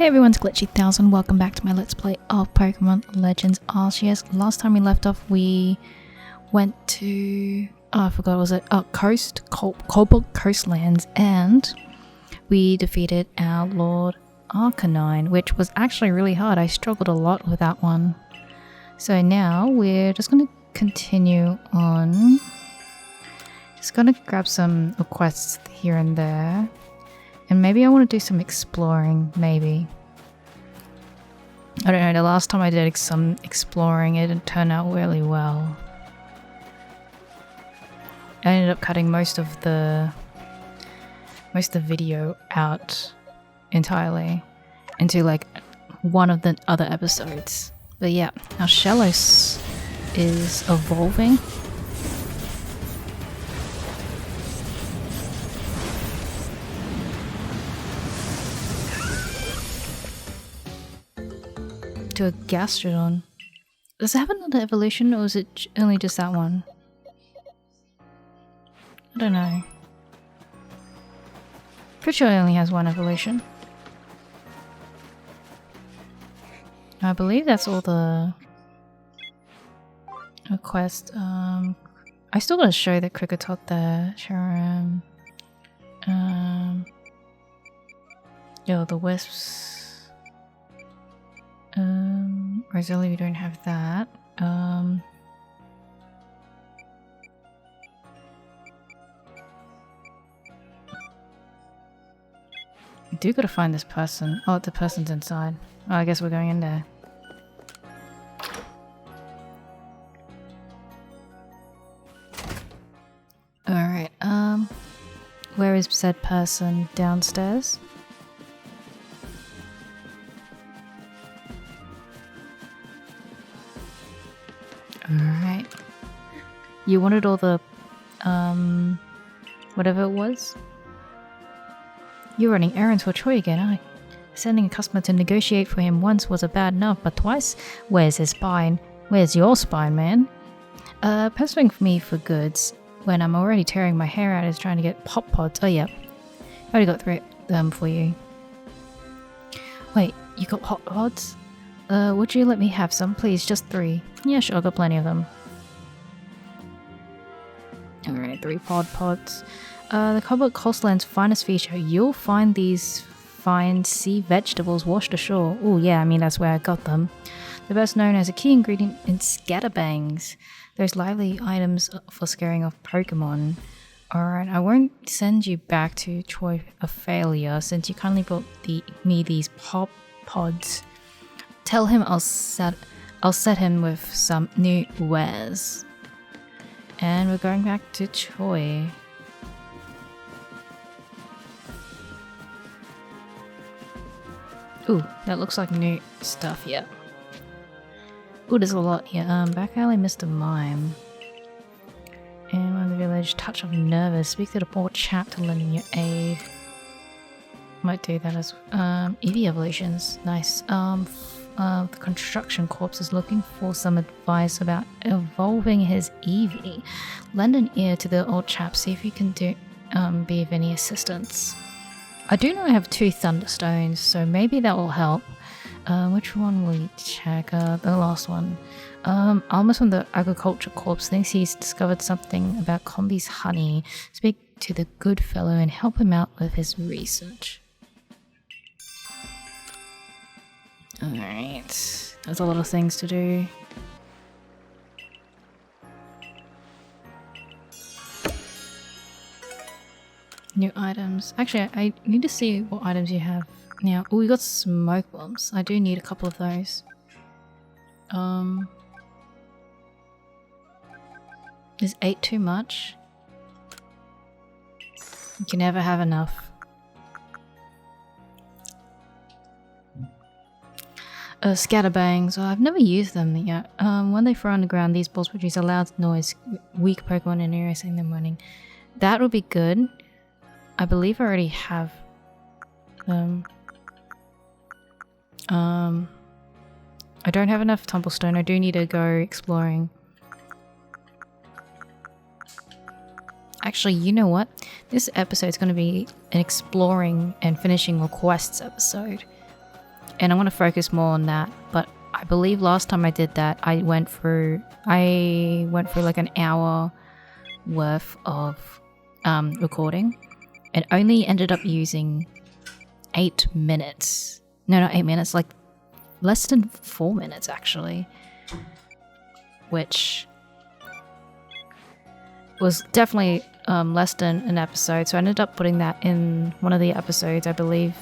Hey everyone, it's Glitchy1000. Welcome back to my Let's Play of Pokemon Legends Arceus. Last time we left off, we went to... oh, I forgot, was it? Cobalt Coastlands, and we defeated our Lord Arcanine, which was actually really hard. I struggled a lot with that one. So now we're just going to continue on. Just going to grab some requests here and there. And maybe I want to do some exploring, maybe. I don't know, the last time I did some exploring, it didn't turn out really well. I ended up cutting most of the video out entirely into like one of the other episodes. But yeah, our Shellos is evolving. To a Gastrodon. Does it have another evolution, or is it only just that one? I don't know. Pretty sure it only has one evolution. I believe that's all the quest. I still gotta show the Kricketot there. Yo, the Wisps. Rosalie, we don't have that. I do gotta find this person. Oh, the person's inside. Oh, I guess we're going in there. Alright, where is said person? Downstairs? Alright. You wanted all the, whatever it was? You're running errands for Troy again, aren't you? Sending a customer to negotiate for him once was a bad enough, but twice? Where's his spine? Where's your spine, man? Pestering for me for goods when I'm already tearing my hair out is trying to get pop pods. Oh yeah, I already got 3 of them for you. Wait, you got pop pods? Would you let me have some, please? Just 3. Yeah, sure, I got plenty of them. Alright, 3 pods. The Cobalt Coastland's finest feature. You'll find these fine sea vegetables washed ashore. Oh yeah, I mean that's where I got them. They're best known as a key ingredient in scatterbangs. Those lively items for scaring off Pokemon. Alright, I won't send you back to Troy a failure since you kindly brought me these pop pods. Tell him I'll set him with some new wares. And we're going back to Troy. Ooh, that looks like new stuff, yeah. Ooh, there's a lot here. Back alley, Mr. Mime. And one in the village, touch of nervous. Speak to the poor chap to lend him your aid. Might do that as Eevee evolutions. Nice. The construction corps is looking for some advice about evolving his Eevee. Lend an ear to the old chap, see if you can be of any assistance. I do know I have 2 Thunderstones, so maybe that will help. Which one will we check? The last one. Almost from the agriculture corps thinks he's discovered something about Combi's honey. Speak to the good fellow and help him out with his research. Alright, there's a lot of things to do. New items. Actually, I need to see what items you have now. Oh, we got smoke bombs. I do need a couple of those. Is 8 too much? You can never have enough. Scatterbangs. Oh, I've never used them yet. When they throw on the ground, these balls produce a loud noise, weak Pokemon in area seeing them running. That would be good. I believe I already have them. I don't have enough Tumblestone. I do need to go exploring. Actually, you know what? This episode is going to be an exploring and finishing requests episode. and I want to focus more on that. But I believe last time I did that, I went through like an hour worth of recording, and only ended up using 8 minutes. No, not 8 minutes, like less than 4 minutes actually, which was definitely less than an episode. So I ended up putting that in one of the episodes, I believe,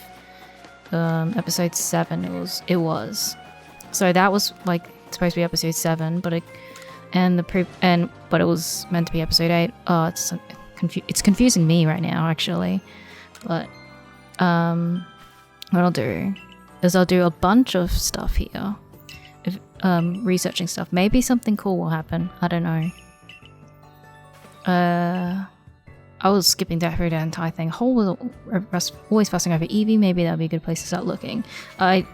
episode 7. It was. So that was like supposed to be episode 7, but it was meant to be episode 8. Oh, it's confusing me right now actually. But what I'll do is I'll do a bunch of stuff here, researching stuff. Maybe something cool will happen. I don't know. I was skipping through the entire thing. Hole was always fussing over Eevee. Maybe that would be a good place to start looking. I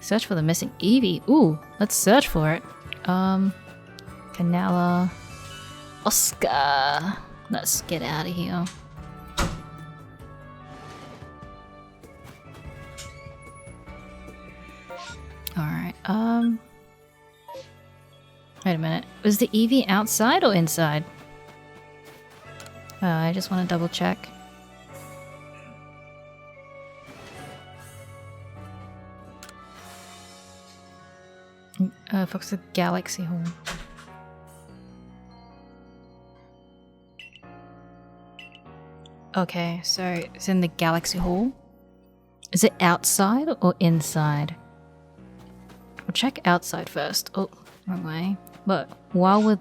search for the missing Eevee. Ooh, let's search for it. Canala, Oscar. Let's get out of here. Alright, wait a minute. Was the Eevee outside or inside? I just want to double check. Focus the Galaxy Hall. Okay, so it's in the Galaxy Hall. Is it outside or inside? We'll check outside first. Oh, wrong way. But while we're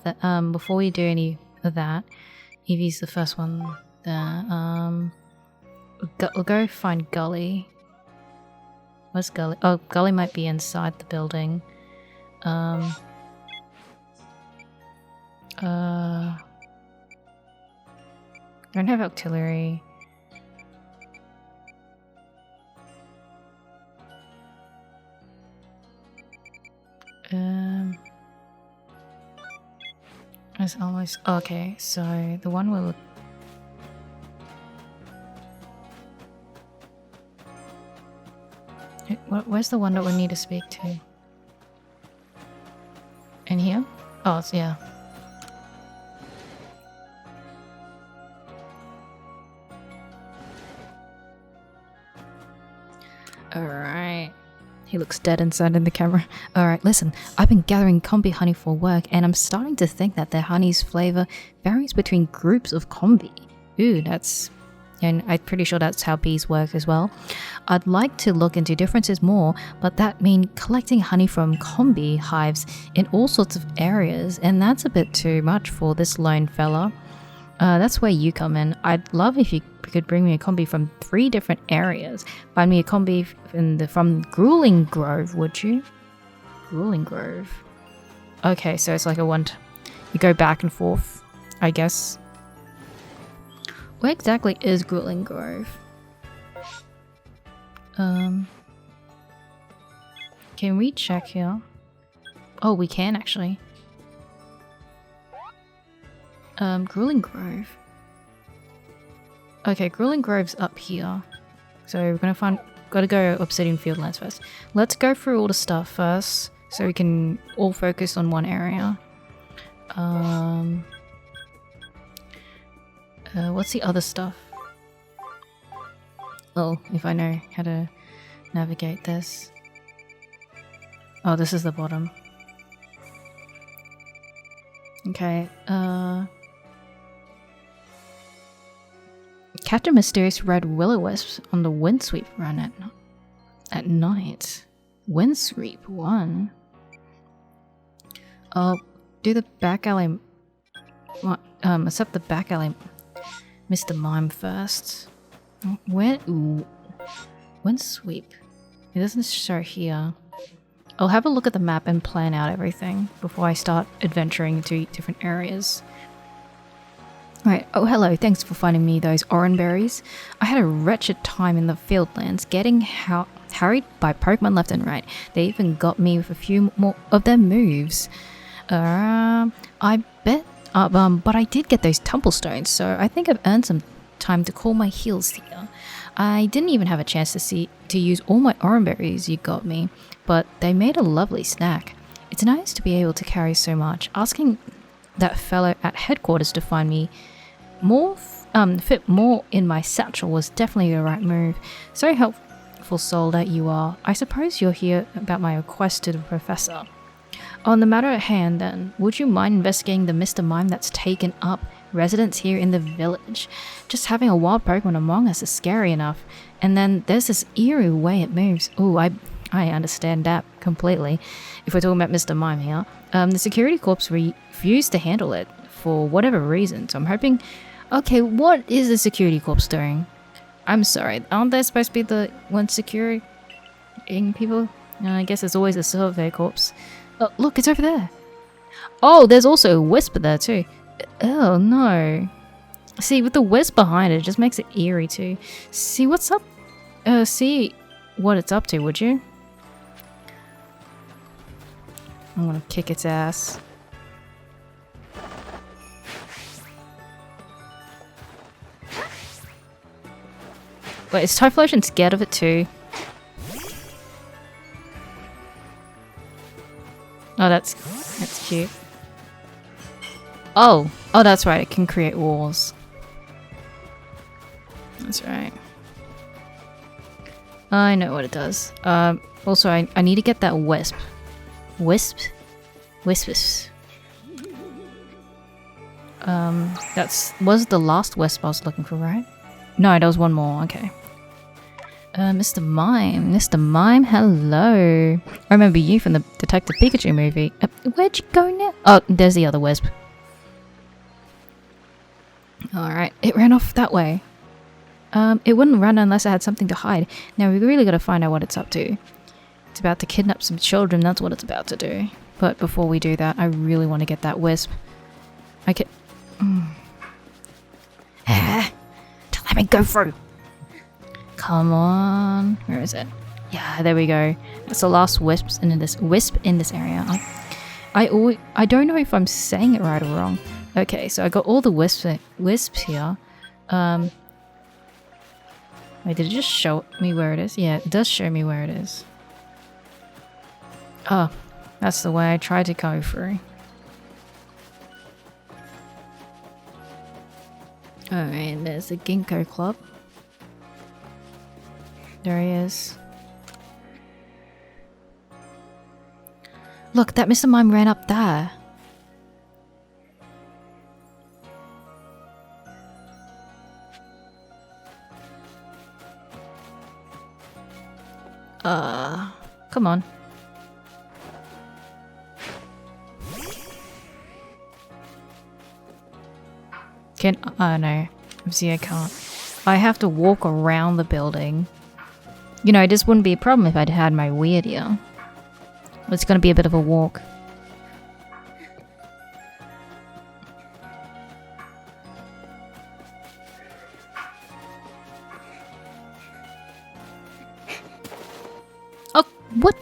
before we do any of that, Eevee's the first one there. We'll go find Gully. Where's Gully? Oh, Gully might be inside the building. I don't have artillery. It's almost okay. So the one we'll where's the one that we need to speak to? In here? Oh, it's yeah. Alright. He looks dead inside in the camera. Alright, listen. I've been gathering combi honey for work, and I'm starting to think that their honey's flavor varies between groups of combi. Ooh, that's... And I'm pretty sure that's how bees work as well. I'd like to look into differences more, but that means collecting honey from combi hives in all sorts of areas, and that's a bit too much for this lone fella. That's where you come in. I'd love if you could bring me a combi from 3 different areas. Find me a combi from Grueling Grove, would you? Grueling Grove. Okay, so it's like a one... You go back and forth, I guess. Where exactly is Grueling Grove? Can we check here? Oh, we can actually. Grueling Grove. Okay, Grueling Grove's up here. So we're gotta go Obsidian Fieldlands first. Let's go through all the stuff first, so we can all focus on one area. What's the other stuff? Oh, if I know how to navigate this. Oh, this is the bottom. Okay, catch a mysterious red will-o-wisp on the windsweep run at night. Windsweep 1? Oh, do the back alley... except the back alley... Mr. Mime first. Where? Ooh. Windsweep. It doesn't show here. I'll have a look at the map and plan out everything before I start adventuring into different areas. Right. Oh, hello. Thanks for finding me those orange berries. I had a wretched time in the Fieldlands, getting harried by Pokemon left and right. They even got me with a few more of their moves. I bet... but I did get those tumble stones, so I think I've earned some time to cool my heels here. I didn't even have a chance to use all my orange berries you got me, but they made a lovely snack. It's nice to be able to carry so much. Asking that fellow at headquarters to find me fit more in my satchel was definitely the right move. So helpful soul that you are. I suppose you're here about my request to the professor. On the matter at hand then, would you mind investigating the Mr. Mime that's taken up residence here in the village? Just having a wild Pokemon among us is scary enough. And then there's this eerie way it moves. Ooh, I understand that completely. If we're talking about Mr. Mime here. The security corps refused to handle it for whatever reason. So I'm hoping... Okay, what is the security corps doing? I'm sorry, aren't they supposed to be the ones securing people? I guess it's always the survey corps. Oh, look, it's over there. Oh, there's also a Whisper there too. Oh, no. See, with the Wisp behind it just makes it eerie too. See what's up? See what it's up to, would you? I'm gonna kick its ass. Wait, is Typhlosion scared of it too? Oh, that's cute. Oh, that's right. It can create walls. That's right. I know what it does. Also, I need to get that Wisp. Wisps. Was the last Wisp I was looking for, right? No, there was one more. Okay. Mr. Mime. Mr. Mime, hello. I remember you from the Detective Pikachu movie. Where'd you go now? Oh, there's the other Wisp. Alright, it ran off that way. It wouldn't run unless it had something to hide. Now we really gotta find out what it's up to. It's about to kidnap some children, that's what it's about to do. But before we do that, I really want to get that Wisp. I can... Just let me go through. Come on. Where is it? Yeah, there we go. That's the last wisp in this area. I don't know if I'm saying it right or wrong. Okay, so I got all the wisps here. Wait, did it just show me where it is? Yeah, it does show me where it is. Oh, that's the way I tried to go through. Alright, there's the Ginkgo Club. There he is. Look, that Mr. Mime ran up there. Come on. Oh no. See, I can't. I have to walk around the building. You know, this wouldn't be a problem if I'd had my weird ear. It's gonna be a bit of a walk. Oh, what?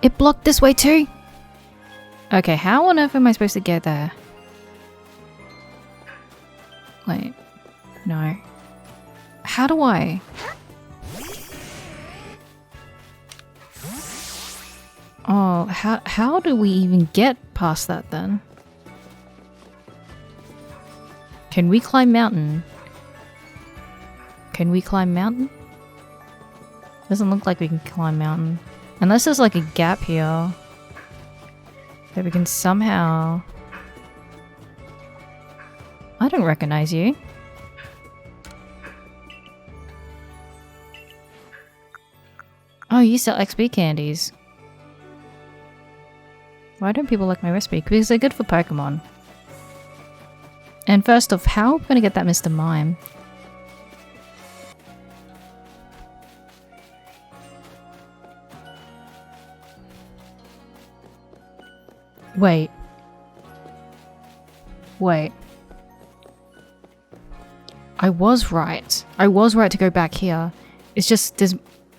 It blocked this way too? Okay, how on earth am I supposed to get there? Wait. No. How do I? Oh, how do we even get past that then? Can we climb mountain? Can we climb mountain? Doesn't look like we can climb mountain. Unless there's like a gap here that we can somehow... I don't recognize you. Oh, you sell XP candies. Why don't people like my recipe? Because they're good for Pokemon. And first off, how am I gonna get that Mr. Mime? Wait. Wait. I was right. I was right to go back here. It's just, there's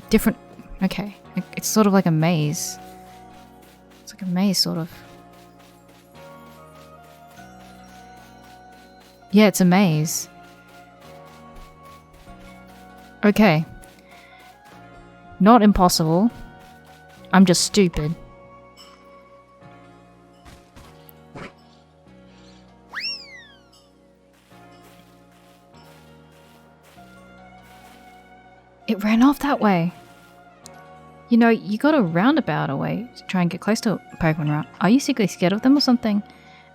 different... Okay. It's sort of like a maze. It's like a maze, sort of. Yeah, it's a maze. Okay. Not impossible. I'm just stupid. It ran off that way. You know, you got a roundabout away to try and get close to a Pokemon route. Are you secretly scared of them or something?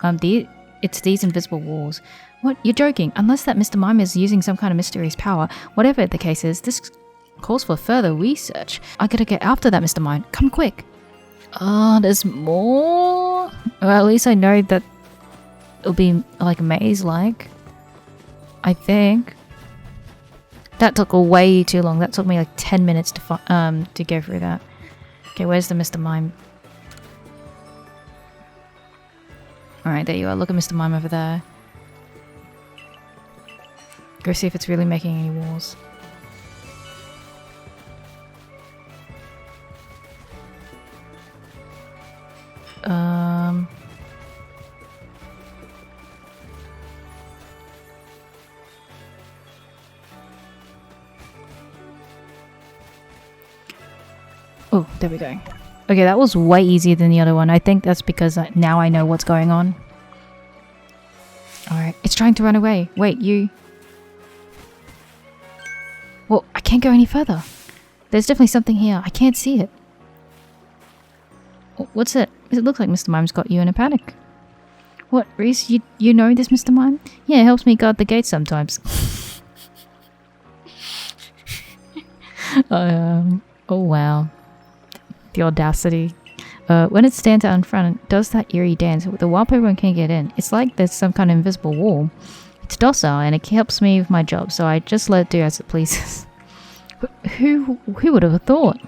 It's these invisible walls. What? You're joking. Unless that Mr. Mime is using some kind of mysterious power. Whatever the case is, this calls for further research. I gotta get after that Mr. Mime. Come quick. Oh, there's more? Well, at least I know that it'll be like a maze-like. I think. That took way too long. That took me like 10 minutes to go through that. Okay, where's the Mr. Mime? Alright, there you are. Look at Mr. Mime over there. Go see if it's really making any walls. Oh, there we go. Okay, that was way easier than the other one. I think that's because now I know what's going on. Alright, it's trying to run away. Wait, you... Well, I can't go any further. There's definitely something here. I can't see it. What's it? It looks like Mr. Mime's got you in a panic. What, Reese? You know this Mr. Mime? Yeah, it helps me guard the gate sometimes. Oh wow. The audacity. When it stands out in front, it does that eerie dance. The wild Pokemon can't get in. It's like there's some kind of invisible wall. It's docile and it helps me with my job, so I just let it do as it pleases. Who would have thought?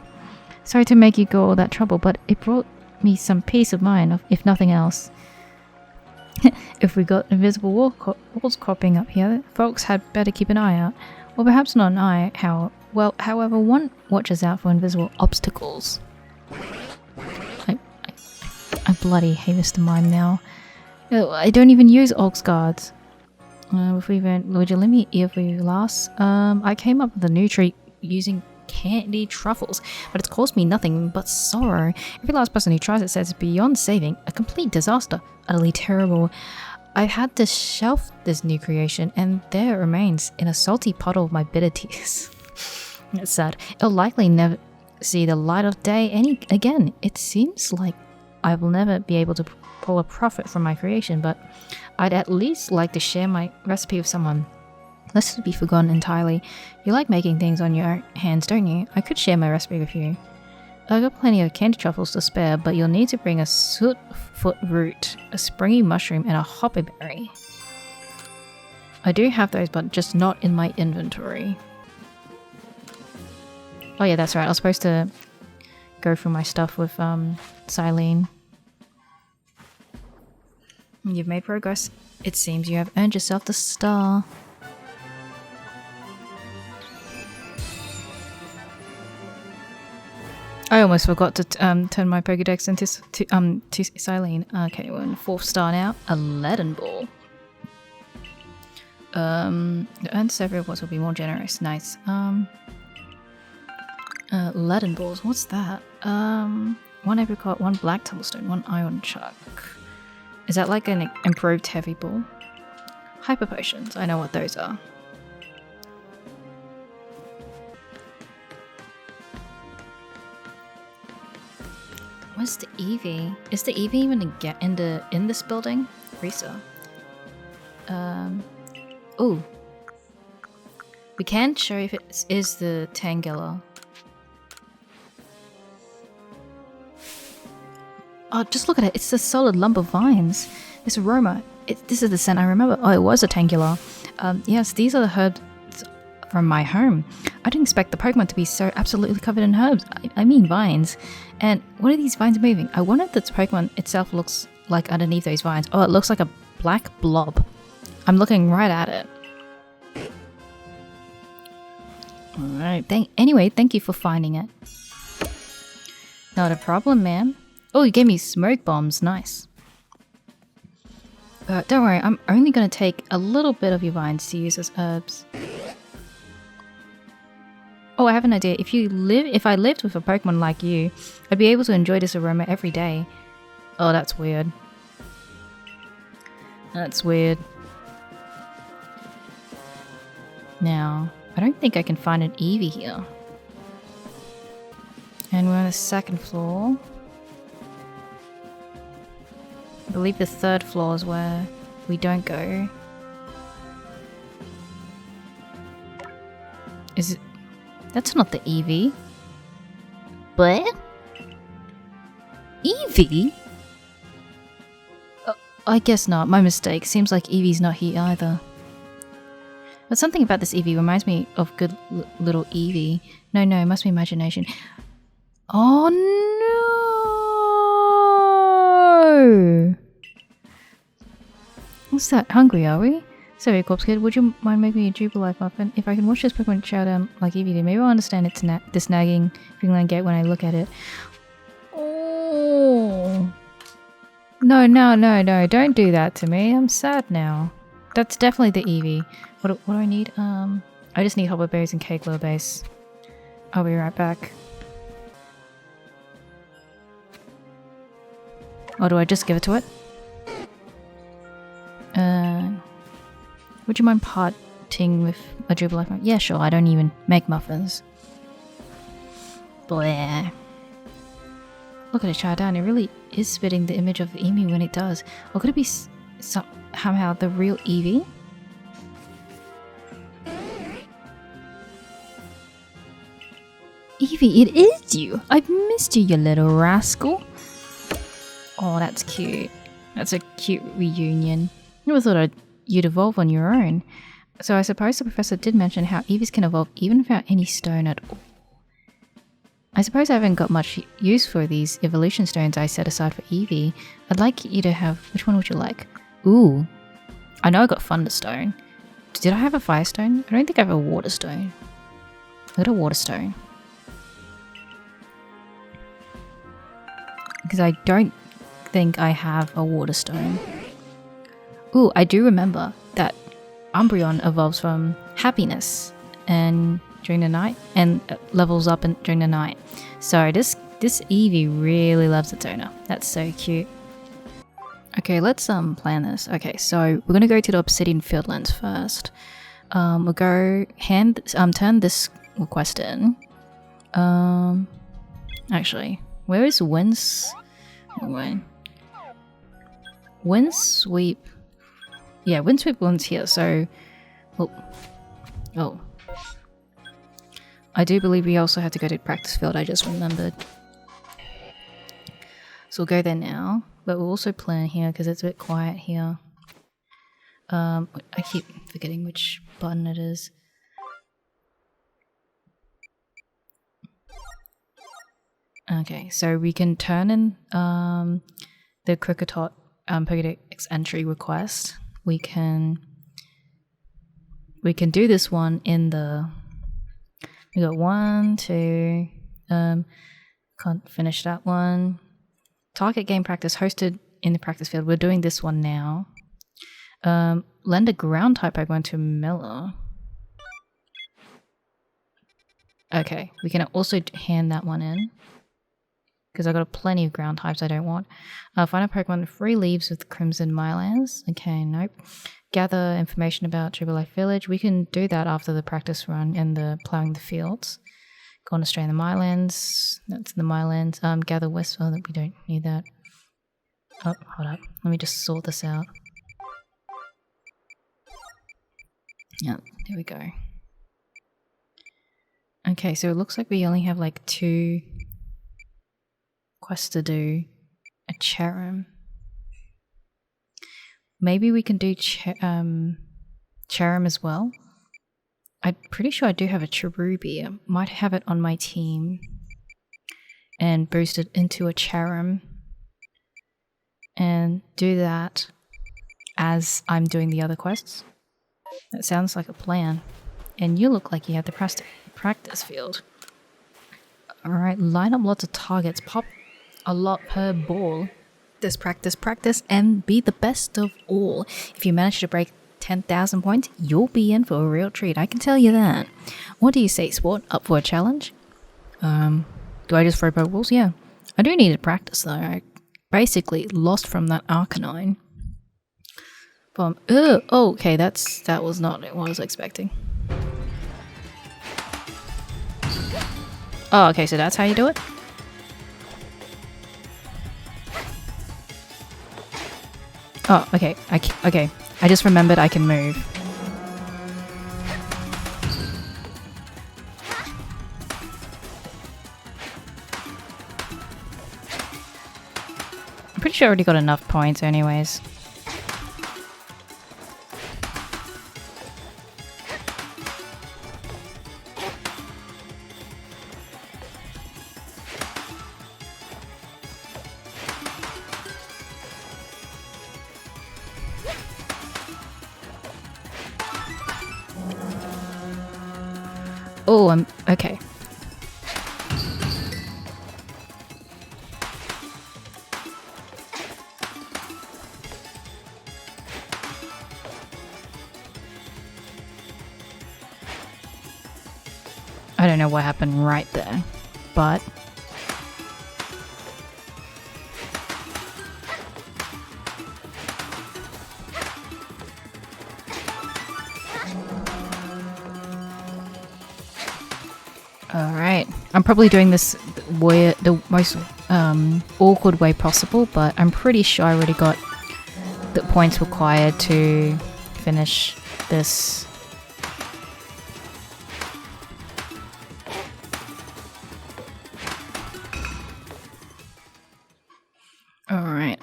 Sorry to make you go all that trouble, but it brought me some peace of mind, if nothing else. If we got invisible walls cropping up here, folks had better keep an eye out. Or perhaps not an eye, however, one watches out for invisible obstacles. I bloody hate Mr. Mime now. I don't even use Ox Guards. Would you let me Eevee last? I came up with a new treat using candy truffles, but it's caused me nothing but sorrow. Every last person who tries it says it's beyond saving, a complete disaster, utterly terrible. I had to shelf this new creation, and there it remains in a salty puddle of my bitter tears. It's sad. It'll likely never see the light of day again. It seems like I will never be able to pull a profit from my creation, but I'd at least like to share my recipe with someone. Lest it be forgotten entirely. You like making things on your own hands, don't you? I could share my recipe with you. I've got plenty of candy truffles to spare, but you'll need to bring a sootfoot root, a springy mushroom, and a hopperberry. I do have those, but just not in my inventory. Oh yeah, that's right. I was supposed to go through my stuff with Silene. You've made progress. It seems you have earned yourself the star. I almost forgot to turn my Pokédex into Silene. Okay, we're in 4th star now. A leaden ball. The earned several rewards will be more generous. Nice. Leaden balls. What's that? 1 apricot, 1 black tumblestone, 1 iron chuck. Is that like an improved heavy ball? Hyper potions. I know what those are. Where's the Eevee? Is the Eevee even in this building? Risa. Oh. We can't show if it is the Tangela. Oh, just look at it. It's a solid lump of vines. This aroma. This is the scent I remember. Oh, it was a Tangela. Yes, these are the herbs from my home. I didn't expect the Pokemon to be so absolutely covered in herbs. I mean vines. And what are these vines moving? I wonder if the Pokemon itself looks like underneath those vines. Oh, it looks like a black blob. I'm looking right at it. Alright, anyway, thank you for finding it. Not a problem, man. Oh, you gave me smoke bombs. Nice. Don't worry, I'm only going to take a little bit of your vines to use as herbs. Oh, I have an idea. If I lived with a Pokemon like you, I'd be able to enjoy this aroma every day. Oh, that's weird. That's weird. Now, I don't think I can find an Eevee here. And we're on the second floor. I believe the third floor is where we don't go. Is it? That's not the Eevee. But? Eevee? I guess not. My mistake. Seems like Eevee's not here either. But something about this Eevee reminds me of good little Eevee. No, it must be imagination. Oh no! What's that? Hungry, are we? Sorry, Corpse Kid, would you mind making me a Jubilife muffin? If I can watch this Pokemon chow down like Eevee did, maybe I'll understand its this nagging feeling I get when I look at it. Oh. No, don't do that to me. I'm sad now. That's definitely the Eevee. What do I need? I just need Hopper Berries and Cake Lure Base. I'll be right back. Or do I just give it to it? Would you mind parting with a Jubilife muffin? Yeah, sure, I don't even make muffins. Bleh. Look at it chow down, it really is spitting the image of the Eevee when it does. Or could it be somehow the real Eevee? Eevee, it is you! I've missed you, you little rascal! Oh, that's cute. That's a cute reunion. I never thought you'd evolve on your own. So I suppose the professor did mention how Eevees can evolve even without any stone at all. I suppose I haven't got much use for these evolution stones I set aside for Eevee. I'd like you to have... Which one would you like? Ooh. I know I got Thunderstone. Did I have a Firestone? I don't think I have a Waterstone. I got a Waterstone. Because I don't think I have a Waterstone. Ooh, I do remember that Umbreon evolves from happiness and during the night and levels up during the night. So this Eevee really loves its owner. That's so cute. Okay, let's plan this. Okay, so we're gonna go to the Obsidian Fieldlands first. We'll go turn this quest in. Actually, where is Windsweep? Yeah, Windsweep one's here, so... Oh. I do believe we also have to go to practice field, I just remembered. So we'll go there now, but we'll also plan here because it's a bit quiet here. I keep forgetting which button it is. Okay, so we can turn in the Kricketot Pokédex entry request. We can do this one in the... We got 1, 2... can't finish that one. Target game practice hosted in the practice field. We're doing this one now. Lend a ground type Pokemon to Miller. Okay, we can also hand that one in. Because I've got plenty of ground types I don't want. Find a Pokemon 3 leaves with Crimson Mylands. Okay, nope. Gather information about Jubilife Village. We can do that after the practice run and the plowing the fields. Go on to stray in the Mylands. That's the Mylands. Gather West. Oh, we don't need that. Oh, hold up. Let me just sort this out. Yep, there we go. Okay, so it looks like we only have like 2 quests to do. A Cherim. Maybe we can do Cherim as well. I'm pretty sure I do have a Cherubi. I might have it on my team and boost it into a Cherim and do that as I'm doing the other quests. That sounds like a plan. And you look like you have the practice field. Alright, line up lots of targets. Pop a lot per ball. Just practice, and be the best of all. If you manage to break 10,000 points, you'll be in for a real treat. I can tell you that. What do you say, Sport? Up for a challenge? Do I just throw Pokeballs? Yeah. I do need to practice though. I basically lost from that Arcanine. Oh, okay, that was not what I was expecting. Oh, okay, so that's how you do it? Oh, okay. Okay. I just remembered I can move. I'm pretty sure I already got enough points anyways. Oh, I'm okay. I don't know what happened right there, but alright. I'm probably doing this the most awkward way possible, but I'm pretty sure I already got the points required to finish this. Alright,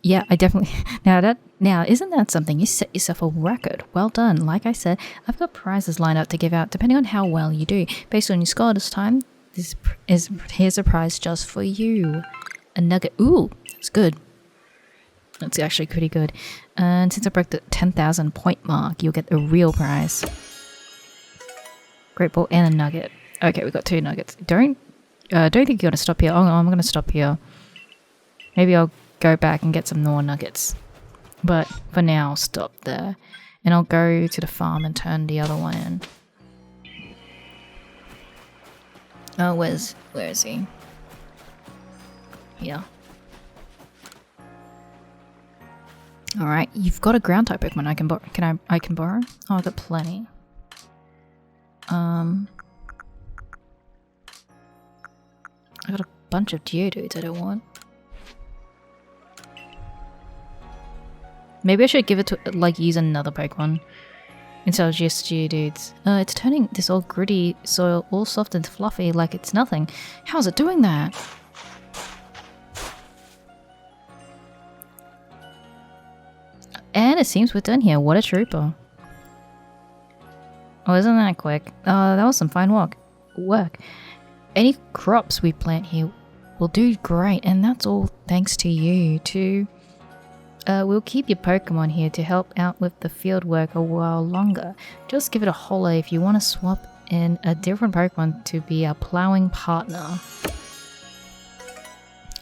yeah, I definitely now isn't that something? You set yourself a record. Well done. Like I said, I've got prizes lined up to give out depending on how well you do. Based on your score this time, here's a prize just for you. A nugget. Ooh, that's good. That's actually pretty good. And since I broke the 10,000 point mark, you'll get a real prize. Great ball and a nugget. Okay, we got 2 nuggets. Don't think you're gonna stop here. Oh no, I'm gonna stop here. Maybe I'll go back and get some more nuggets. But for now, I'll stop there. And I'll go to the farm and turn the other one in. Oh, where is he? Here. Alright, you've got a ground type Pokemon I can borrow. I can borrow? Oh, I've got plenty. I got a bunch of Geodudes I don't want. Maybe I should give it to, like, use another Pokemon instead of just Geodudes. It's turning this old gritty soil all soft and fluffy like it's nothing. How's it doing that? And it seems we're done here. What a trooper. Oh, isn't that quick? That was some fine work. Any crops we plant here will do great, and that's all thanks to you, too. We'll keep your Pokemon here to help out with the field work a while longer. Just give it a holler if you want to swap in a different Pokemon to be our plowing partner.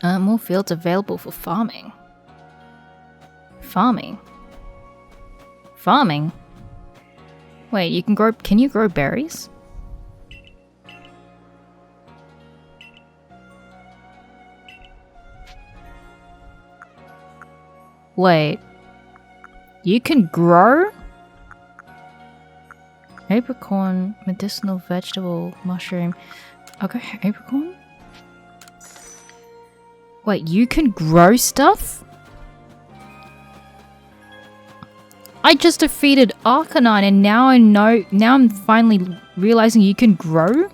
More fields available for farming. Farming? Wait, can you grow berries? Wait, you can grow? Apricorn, medicinal vegetable, mushroom. Okay, apricorn? Wait, you can grow stuff? I just defeated Arcanine and now I'm finally realizing you can grow?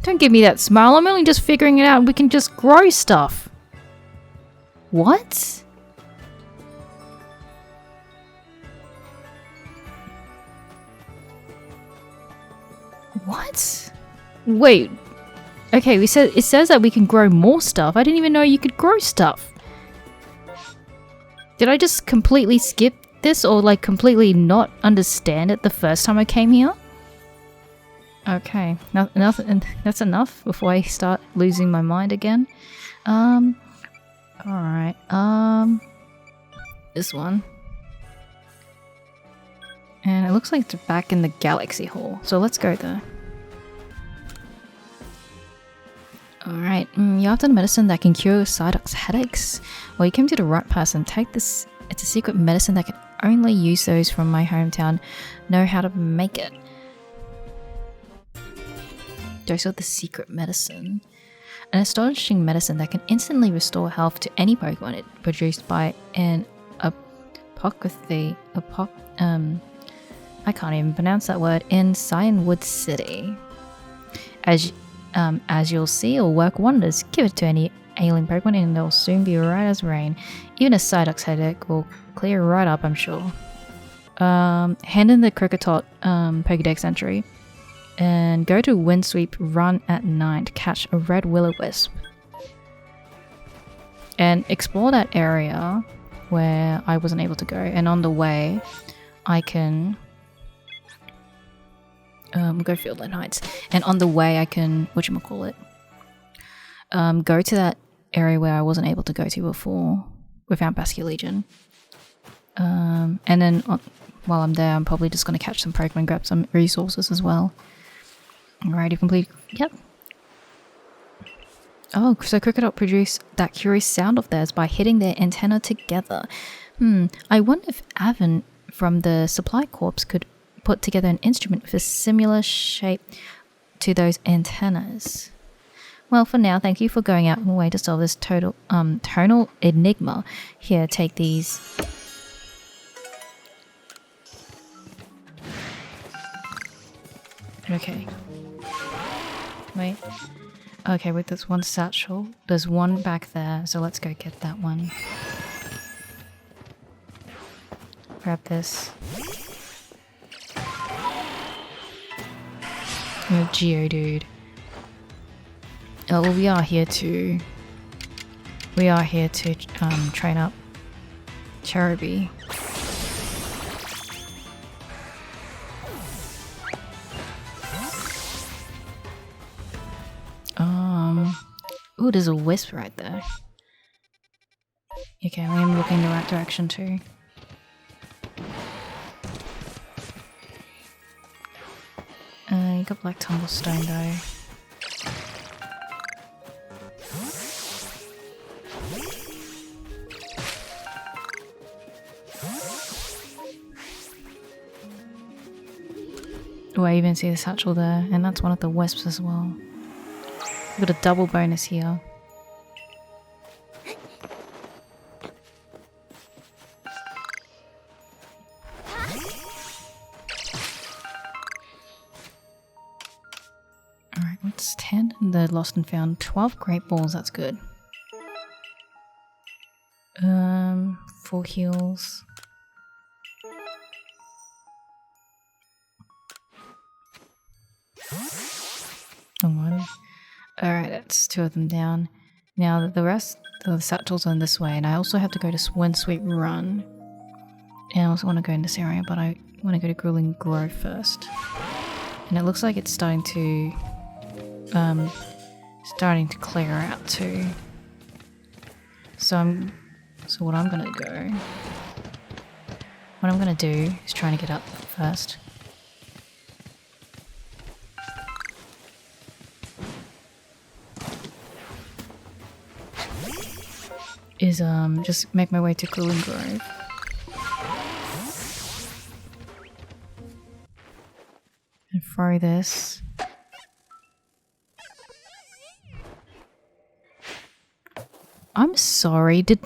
Don't give me that smile, I'm only just figuring it out. We can just grow stuff. What? What? Wait. Okay, it says that we can grow more stuff. I didn't even know you could grow stuff. Did I just completely skip this or like completely not understand it the first time I came here? Okay, that's enough before I start losing my mind again. Alright, this one. And it looks like it's back in the Galaxy Hall, so let's go there. Alright, you're after the medicine that can cure Psyduck's headaches? Well, you came to the right person. Take this. It's a secret medicine that can only use those from my hometown know how to make it. Dose of the secret medicine. An astonishing medicine that can instantly restore health to any Pokemon it produced by an apothecary. I can't even pronounce that word, in Cyanwood City. As you'll see, it'll work wonders. Give it to any ailing Pokemon and they'll soon be right as rain. Even a Psyduck's headache will clear right up, I'm sure. Hand in the Kricketot Pokédex entry. And go to Windsweep Run at night to catch a red will-o-wisp. And explore that area where I wasn't able to go. And on the way, I can... go Fieldland Heights. And on the way I can, whatchamacallit, go to that area where I wasn't able to go to before without Basculegion. And then while I'm there, I'm probably just going to catch some Pokemon, grab some resources as well. Alrighty, complete. Yep. Oh, so Kricketot produce that curious sound of theirs by hitting their antenna together. I wonder if Avon from the Supply Corps could put together an instrument with a similar shape to those antennas. Well, for now, thank you for going out of your way to solve this tonal enigma. Here, take these. Okay. Wait. Okay, with this one satchel, there's one back there, so let's go get that one. Grab this. Oh, Geodude. Oh, well, we are here to train up Cherubi. Ooh, there's a wisp right there. Okay, I'm looking the right direction too. You got Black Tumblestone though. Oh, I even see the satchel there, and that's one of the wisps as well. We've got a double bonus here. Alright, what's 10 in the lost and found? 12 great balls, that's good. 4 heals. Alright, that's 2 of them down. Now the rest of the satchels are in this way, and I also have to go to Windsweep Run. And I also want to go in this area, but I want to go to Grueling Grove first. And it looks like it's starting to clear out too. So what I'm gonna do is try to get up first. Is just make my way to Grueling Grove. And throw this. I'm sorry, did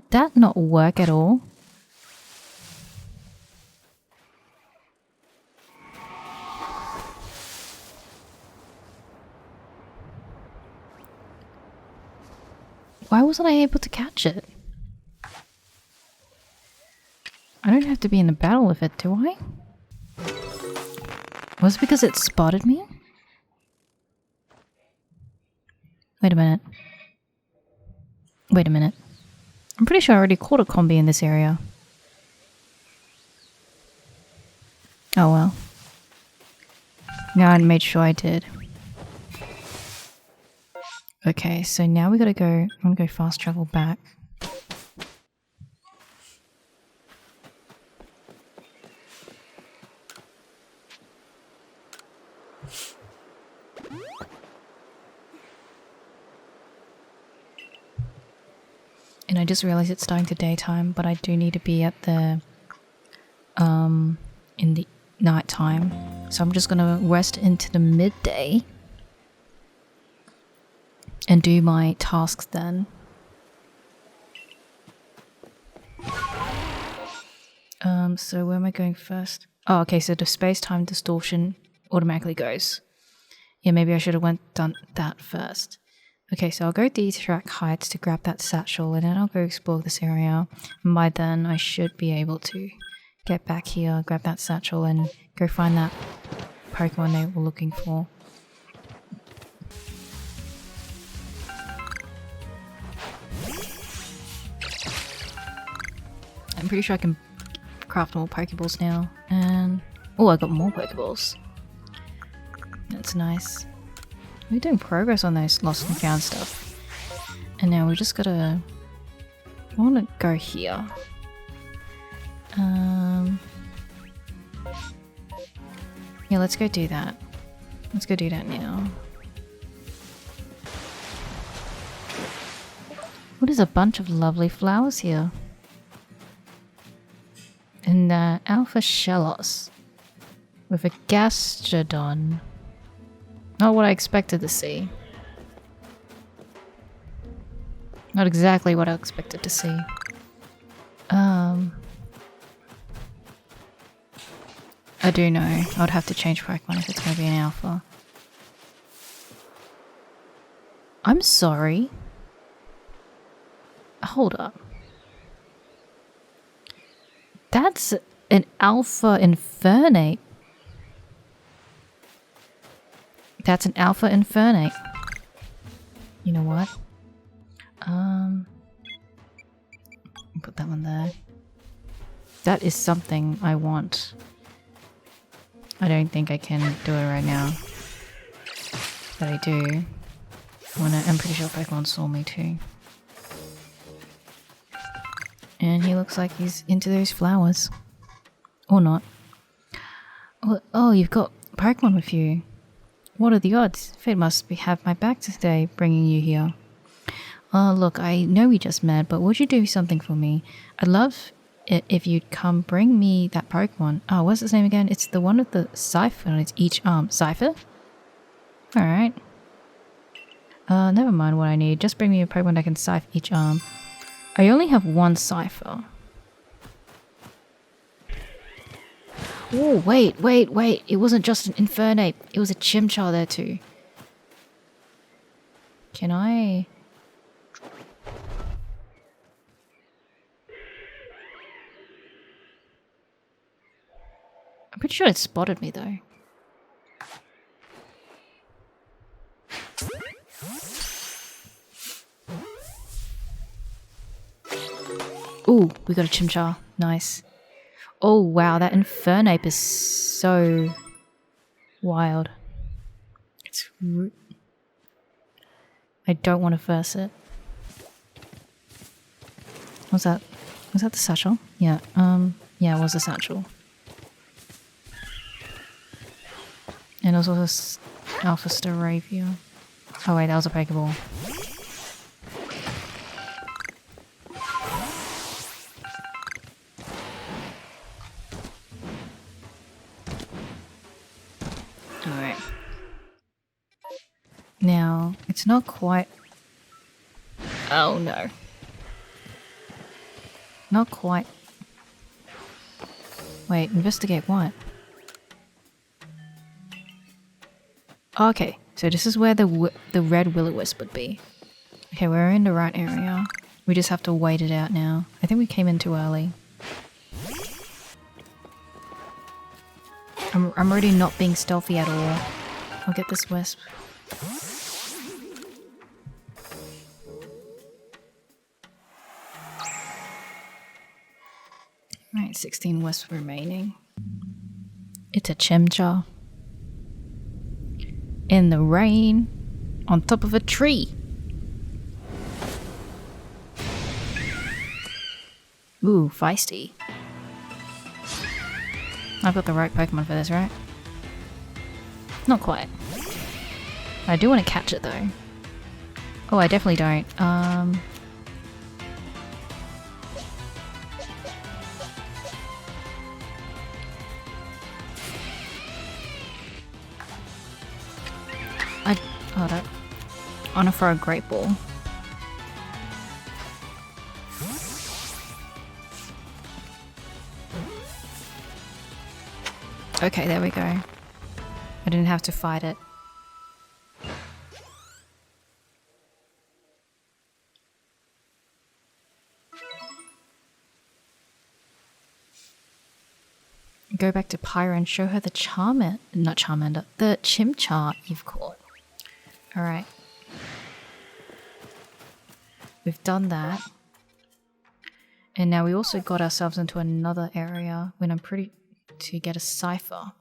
that not work at all? Why wasn't I able to catch it? I don't have to be in the battle with it, do I? Was it because it spotted me? Wait a minute. Wait a minute. I'm pretty sure I already caught a combi in this area. Oh well. Now I made sure I did. Okay, so now we gotta go, I'm gonna go fast travel back. And I just realized it's starting to daytime, but I do need to be at the in the night time. So I'm just gonna rest into the midday and do my tasks then. So where am I going first? Oh, okay, so the space-time distortion automatically goes. Yeah, maybe I should have done that first. Okay, so I'll go to track heights to grab that satchel, and then I'll go explore this area. And by then, I should be able to get back here, grab that satchel, and go find that Pokemon they were looking for. I'm pretty sure I can craft more Pokeballs now. And oh, I got more Pokeballs. That's nice. We're doing progress on those lost and found stuff. And now we just gotta... I want to go here. Yeah, let's go do that. Let's go do that now. What is a bunch of lovely flowers here? And Alpha Shellos with a Gastrodon. Not what I expected to see. Not exactly what I expected to see. I do know. I would have to change Pokemon if it's going to be an alpha. I'm sorry. Hold up. That's an Alpha Infernape. That's an Alpha Infernape. You know what? Put that one there. That is something I want. I don't think I can do it right now. But I do. I'm pretty sure Pokemon saw me too. And he looks like he's into those flowers. Or not. Oh, you've got Pokemon with you. What are the odds? Fate must have my back today, bringing you here. Look, I know we just met, but would you do something for me? I'd love it if you'd come bring me that Pokemon. Oh, what's his name again? It's the one with the Cypher on its each arm. Cypher? Alright. Never mind what I need. Just bring me a Pokemon that can Cypher each arm. I only have one Cypher. Oh, wait. It wasn't just an Infernape. It was a Chimchar there too. Can I... I'm pretty sure it spotted me though. Ooh, we got a Chimchar. Nice. Oh wow, that Infernape is so wild. It's I don't want to verse it. Was that the satchel? Yeah, yeah, it was a satchel. And also this Alpha Staravia. Oh wait, that was a Pokeball. Alright. Now, it's not quite... Oh no. Not quite... Wait, investigate what? Okay, so this is where the red Will-O-Wisp would be. Okay, we're in the right area. We just have to wait it out now. I think we came in too early. I'm already not being stealthy at all. I'll get this wisp. Right, 16 wisps remaining. It's a Chimchar. In the rain, on top of a tree. Ooh, feisty. I've got the right Pokemon for this, right? Not quite. I do want to catch it though. Oh, I definitely don't. Hold up. I want to throw a great ball. Okay, there we go. I didn't have to fight it. Go back to Pyra and show her the not Charmander, the Chimchar you've caught. Alright. We've done that. And now we also got ourselves into another area when I'm pretty to get a cipher.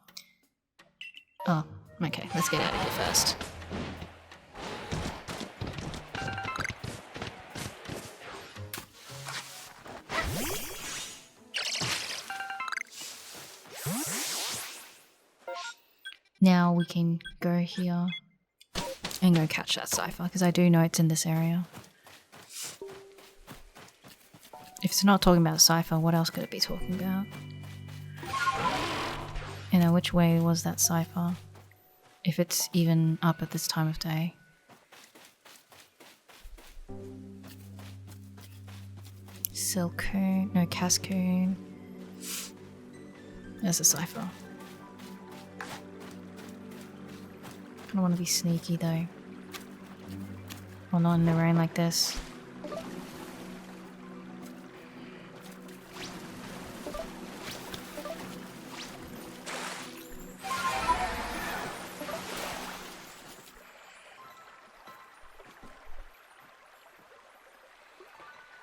Oh, okay, let's get out of here first. Now we can go here and go catch that cipher, because I do know it's in this area. If it's not talking about a cipher, what else could it be talking about? You know, which way was that cipher? If it's even up at this time of day. Silcoon, no, Cascoon. There's a cipher. I don't want to be sneaky though. Well, not in the rain like this.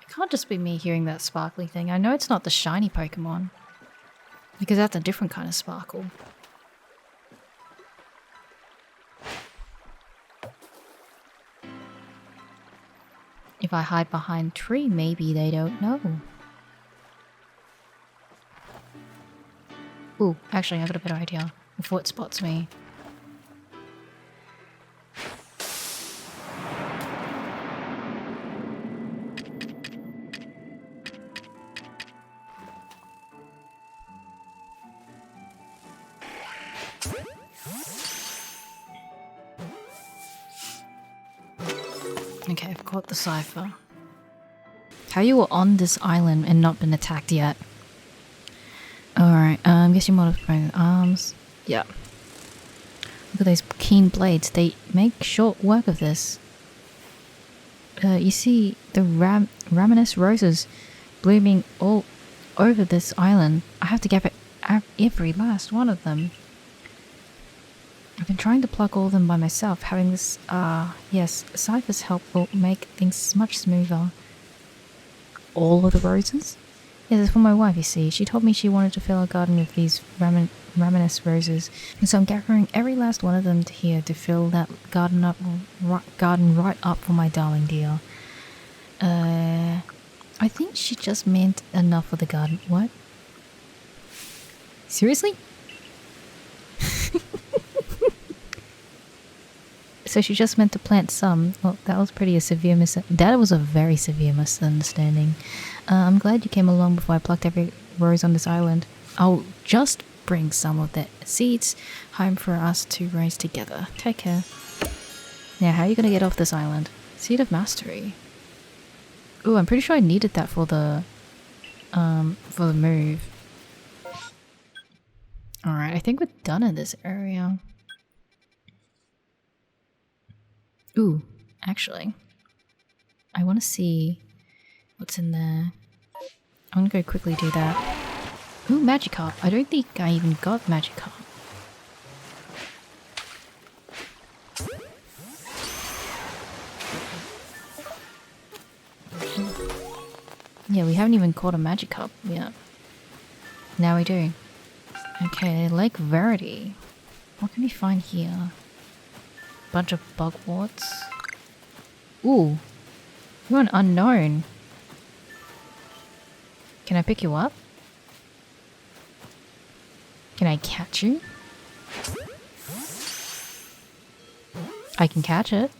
It can't just be me hearing that sparkly thing. I know it's not the shiny Pokemon. Because that's a different kind of sparkle. If I hide behind tree, maybe they don't know. Ooh, actually I got a better idea. Before it spots me. Okay, I've caught the cipher. How you were on this island and not been attacked yet? Alright, guess you might have thrown arms. Yeah. Look at those keen blades, they make short work of this. You see the raminous roses blooming all over this island. I have to get every last one of them. I've been trying to pluck all of them by myself. Having this, yes, Cypher's help will make things much smoother. All of the roses? Yes, it's for my wife, you see. She told me she wanted to fill our garden with these raminous roses. And so I'm gathering every last one of them here to fill that garden right up for my darling dear. I think she just meant enough for the garden. What? Seriously? So she just meant to plant some. Well, that was that was a very severe misunderstanding. I'm glad you came along before I plucked every rose on this island. I'll just bring some of the seeds home for us to raise together. Take care. Now, how are you gonna get off this island? Seed of Mastery. Ooh, I'm pretty sure I needed that for the move. Alright, I think we're done in this area. Ooh, actually, I want to see what's in there. I'm gonna go quickly do that. Ooh, Magikarp. I don't think I even got Magikarp. Yeah, we haven't even caught a Magikarp yet. Now we do. Okay, Lake Verity. What can we find here? Bunch of bugworts. Ooh, you're an unknown. Can I pick you up? Can I catch you? I can catch it.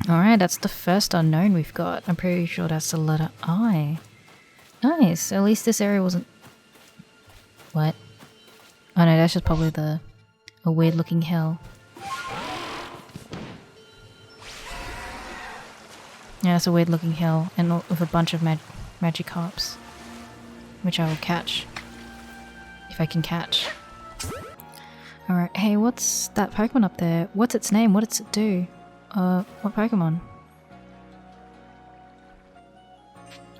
Alright, that's the first unknown we've got. I'm pretty sure that's the letter I. Nice, at least this area wasn't... What? Oh no, that's just probably a weird looking hill. Yeah, it's a weird looking hill, and with a bunch of Magikarps. Which I will catch. If I can catch. Alright, hey, what's that Pokemon up there? What's its name? What does it do? What Pokemon?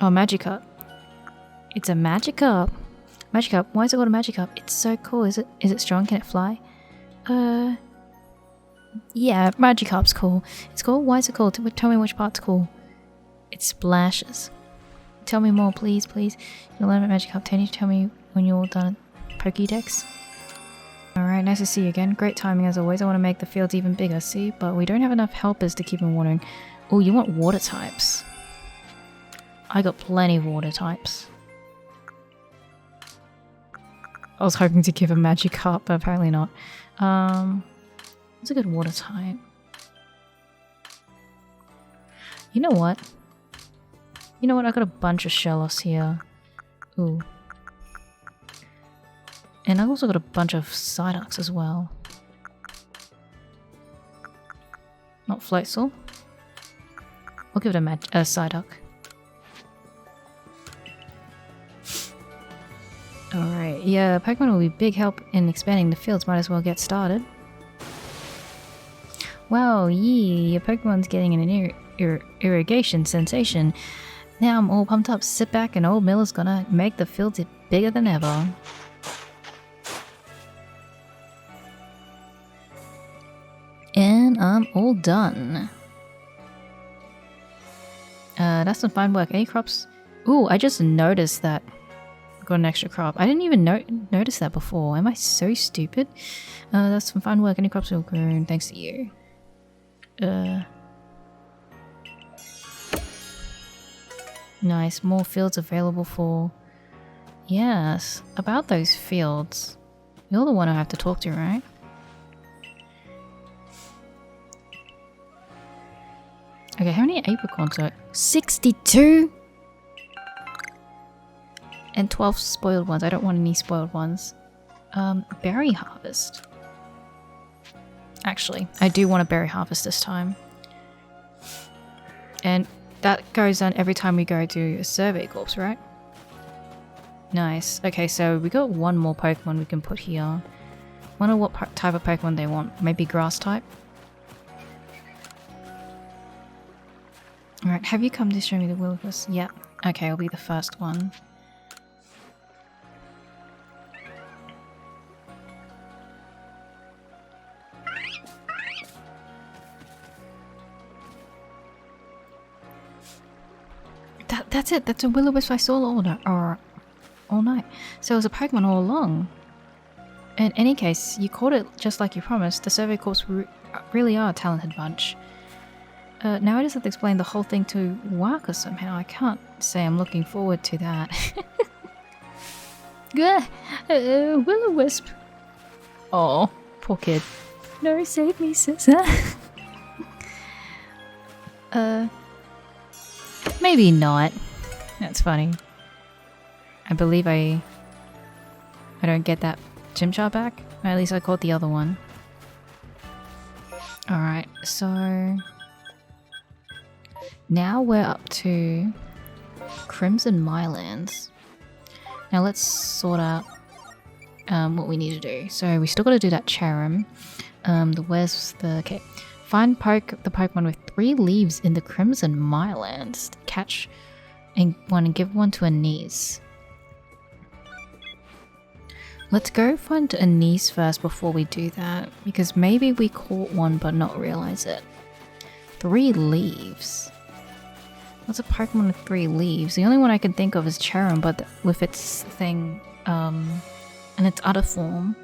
Oh, Magikarp. It's a Magikarp. Magikarp, why is it called a Magikarp? It's so cool. Is it strong? Can it fly? Yeah, Magikarp's cool. It's cool? Why is it cool? Tell me which part's cool. It splashes. Tell me more, please, please. You'll learn about Magikarp. Can you tell me when you're all done at Pokédex? Alright, nice to see you again. Great timing as always. I want to make the fields even bigger, see? But we don't have enough helpers to keep them watering. Oh, you want water types? I got plenty of water types. I was hoping to give a Magikarp, but apparently not. What's a good water type? You know what? You know what? I got a bunch of Shellos here. Ooh. And I've also got a bunch of Psyducks as well. Not Floatzel. I'll give it a Psyduck. Alright, yeah, Pokemon will be big help in expanding the fields. Might as well get started. Wow, yee, your Pokemon's getting an irrigation sensation. Now I'm all pumped up. Sit back and old Miller's gonna make the fields bigger than ever. And I'm all done. That's some fine work. Any crops? Ooh, I just noticed that I got an extra crop. I didn't even notice that before. Am I so stupid? That's some fine work. Any crops will grow thanks to you. Nice. More fields available for... Yes. About those fields. You're the one I have to talk to, right? Okay, how many apricots are... 62?! And 12 spoiled ones. I don't want any spoiled ones. Berry harvest. Actually, I do want a berry harvest this time. And that goes on every time we go to a survey corpse, right? Nice. Okay, so we got one more Pokemon we can put here. Wonder what type of Pokemon they want. Maybe grass type? Alright, have you come to show me the Will-O-Wisp? Yep. Okay, I'll be the first one. That's it. That's a Will-O-Wisp I saw all night. So it was a Pokemon all along. In any case, you caught it just like you promised. The Survey Corps really are a talented bunch. Now I just have to explain the whole thing to Waka somehow. I can't say I'm looking forward to that. Will-O-Wisp. Oh, poor kid. No, save me, sister. Maybe not. That's funny. I believe I don't get that Chimchar back. Or at least I caught the other one. Alright, so... Now we're up to Crimson Mylands. Now let's sort out what we need to do. So we still got to do that Charum. Okay. Find the Pokemon with 3 leaves in the Crimson Mylands. Catch one and give one to Anise. Let's go find Anise first before we do that, because maybe we caught one but not realize it. 3 leaves. What's a Pokemon with 3 leaves? The only one I can think of is Charum, but with its thing, in its other form.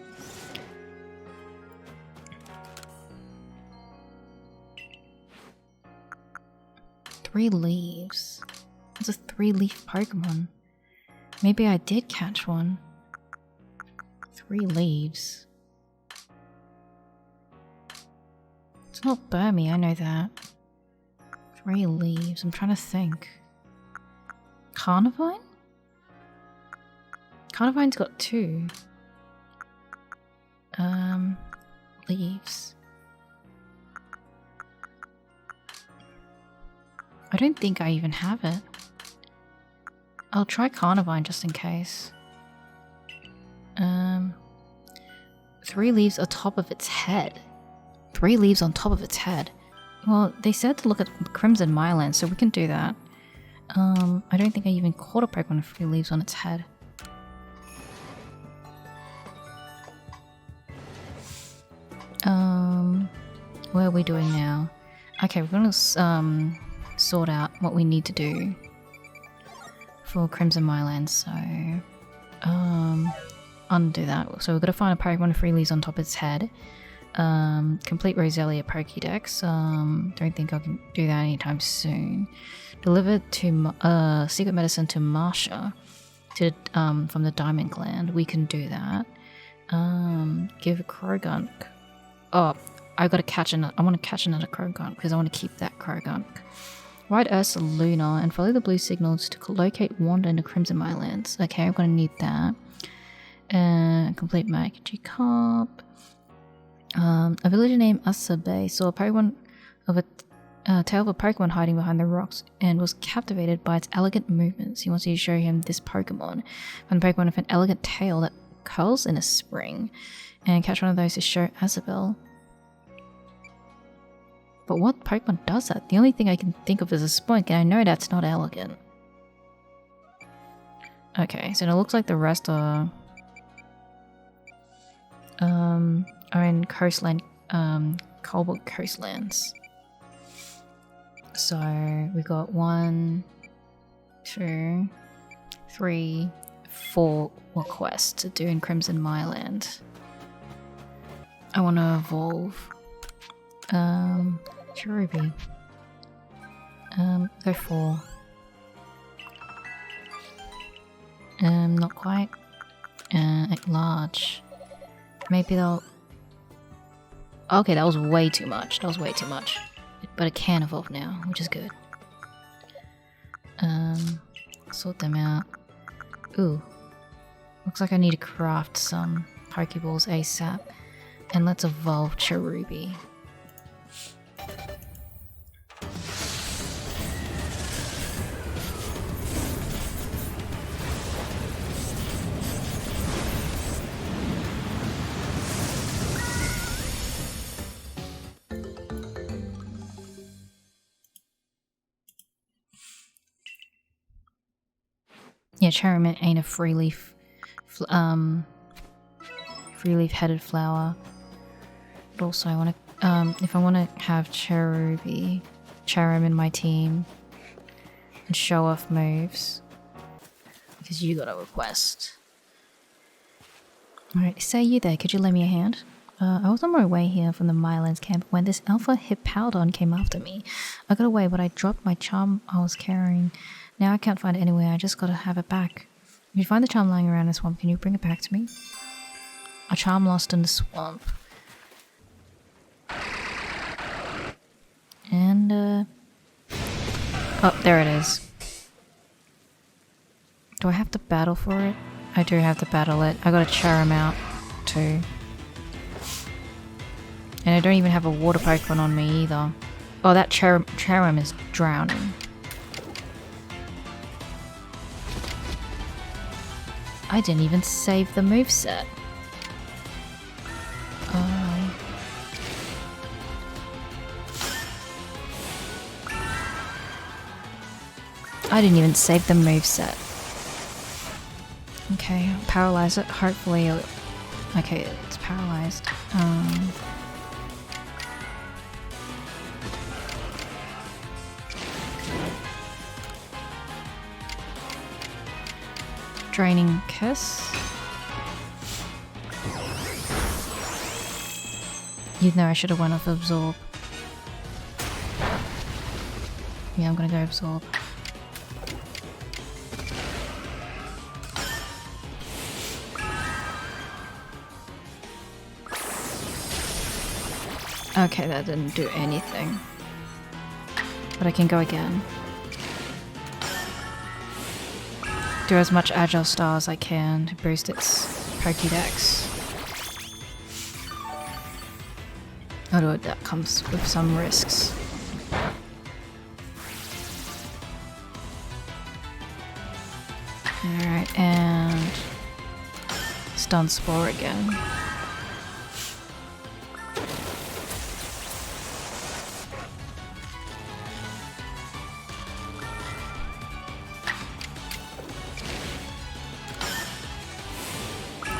Three leaves. It's a 3-leaf Pokemon. Maybe I did catch one. 3 leaves. It's not Burmy, I know that. 3 leaves, I'm trying to think. Carnivine? Carnivine's got 2. Leaves. I don't think I even have it. I'll try Carnivine just in case. 3 leaves on top of its head. 3 leaves on top of its head. Well, they said to look at Crimson Mireland, so we can do that. I don't think I even caught a Pokemon with 3 leaves on its head. What are we doing now? Okay, we're gonna sort out what we need to do for Crimson Mireland, so undo that. So we're gonna find a Pokemon with 3 leaves on top of its head. Complete Roselia Pokédex. Don't think I can do that anytime soon. Delivered to secret medicine to Marsha from the Diamond Gland. We can do that. Give a Krogunk. Oh, I gotta catch another. I want to catch another Krogunk because I want to keep that Krogunk. Ride Ursa Luna and follow the blue signals to locate Wanda in the Crimson Mirelands. Okay, I'm gonna need that. Complete Magikarp. A villager named Asabe saw a Pokemon of a tail of a Pokemon hiding behind the rocks and was captivated by its elegant movements. He wants you to show him this Pokemon. Find a Pokemon with an elegant tail that curls in a spring and catch one of those to show Asabel. But what Pokemon does that? The only thing I can think of is a Spoink, and I know that's not elegant. Okay, so it looks like the rest are in coastland, Colbrook coastlands. So we got 1, 2, 3, 4 quests to do in Crimson Mireland. I want to evolve. Cherubi. Go for. Not quite. At large. Maybe they'll. Okay, that was way too much. That was way too much. But it can evolve now, which is good. Sort them out. Ooh. Looks like I need to craft some Pokeballs ASAP. And let's evolve Cherubi. Yeah, Cherry ain't a free leaf headed flower. But also I want to, if I want to have Cherim in my team and show off moves, because you got a request. Alright, say you there, could you lend me a hand? I was on my way here from the Mirelands camp when this alpha Hippowdon came after me. I got away, but I dropped my charm I was carrying. Now I can't find it anywhere, I just gotta have it back. If you find the charm lying around the swamp, can you bring it back to me? A charm lost in the swamp. And, oh, there it is. Do I have to battle for it? I do have to battle it. I gotta Cherim out, too. And I don't even have a water Pokemon on me either. Oh, that Cherim is drowning. I didn't even save the moveset. I didn't even save the moveset. Okay, paralyze it. Hopefully it'll... Okay, it's paralyzed. Draining Kiss. You know I should have went off Absorb. Yeah, I'm gonna go Absorb. Okay, that didn't do anything. But I can go again. Do as much agile style as I can to boost its Pokédex. Although that comes with some risks. Alright, and Stun Spore again.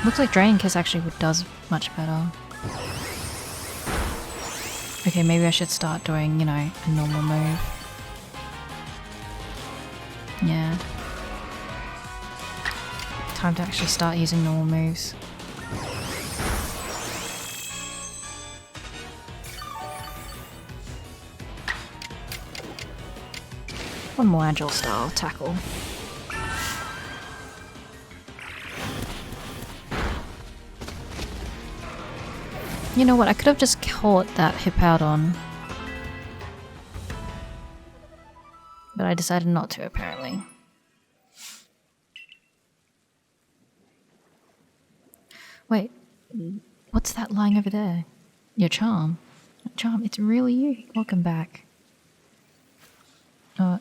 Looks like Draining Kiss actually does much better. Okay, maybe I should start doing, you know, a normal move. Yeah. Time to actually start using normal moves. One more agile style tackle. You know what, I could have just caught that Hippowdon. But I decided not to, apparently. Wait, what's that lying over there? Your charm. Charm, it's really you. Welcome back.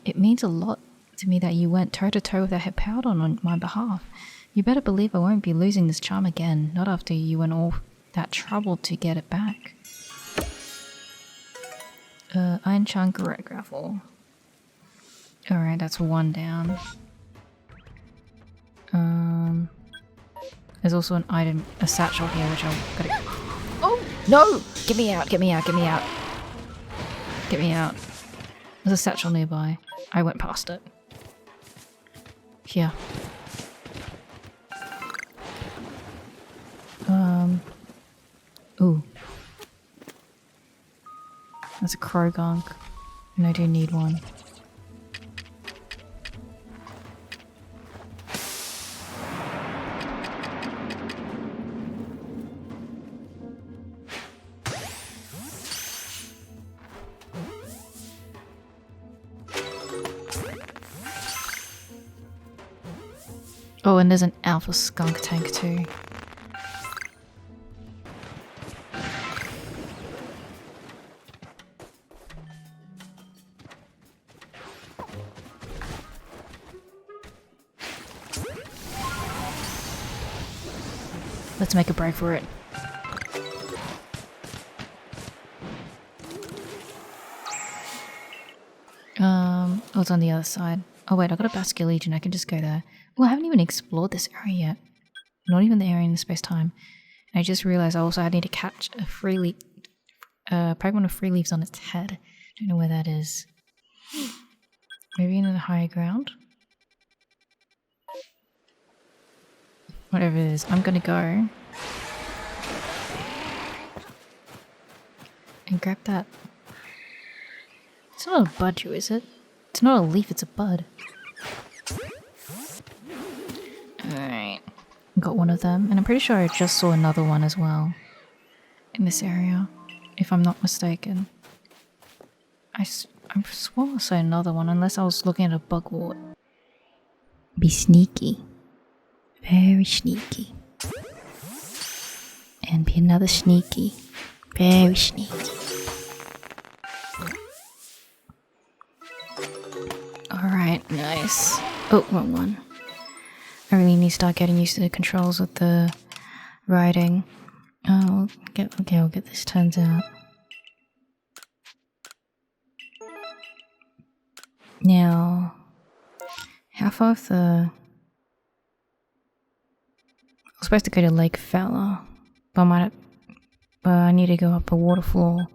It means a lot to me that you went toe-to-toe with that Hippowdon on my behalf. You better believe I won't be losing this charm again, not after you went all that trouble to get it back. Iron Chunk, Red Gravel. Alright, that's one down. There's also an item, a satchel here, which I've gotta... Oh! No! Get me out, get me out, get me out. Get me out. There's a satchel nearby. I went past it. Here. Ooh. That's a Krogunk. And I do need one. Oh, and there's an Alpha Skunk tank too. Let's make a break for it. Oh, it's on the other side. Oh wait, I got a Basket Legion, I can just go there. Oh, I haven't even explored this area yet. Not even the area in the space-time. I just realized I need to catch a free leaf, Pokemon with free leaves on its head. Don't know where that is. Maybe in the higher ground? Whatever it is, I'm gonna go and grab that. It's not a budgie, is it? It's not a leaf, it's a bud. Alright. Got one of them, and I'm pretty sure I just saw another one as well. In this area, if I'm not mistaken. I swore I saw another one, unless I was looking at a bugwort. Be sneaky. Very sneaky. And be another sneaky. Very sneaky. Alright, nice. Oh, wrong one. I really need to start getting used to the controls with the riding. Oh, I'll get this turns out. Now, how far off the... I was supposed to go to Lake Fowler, but I need to go up a waterfall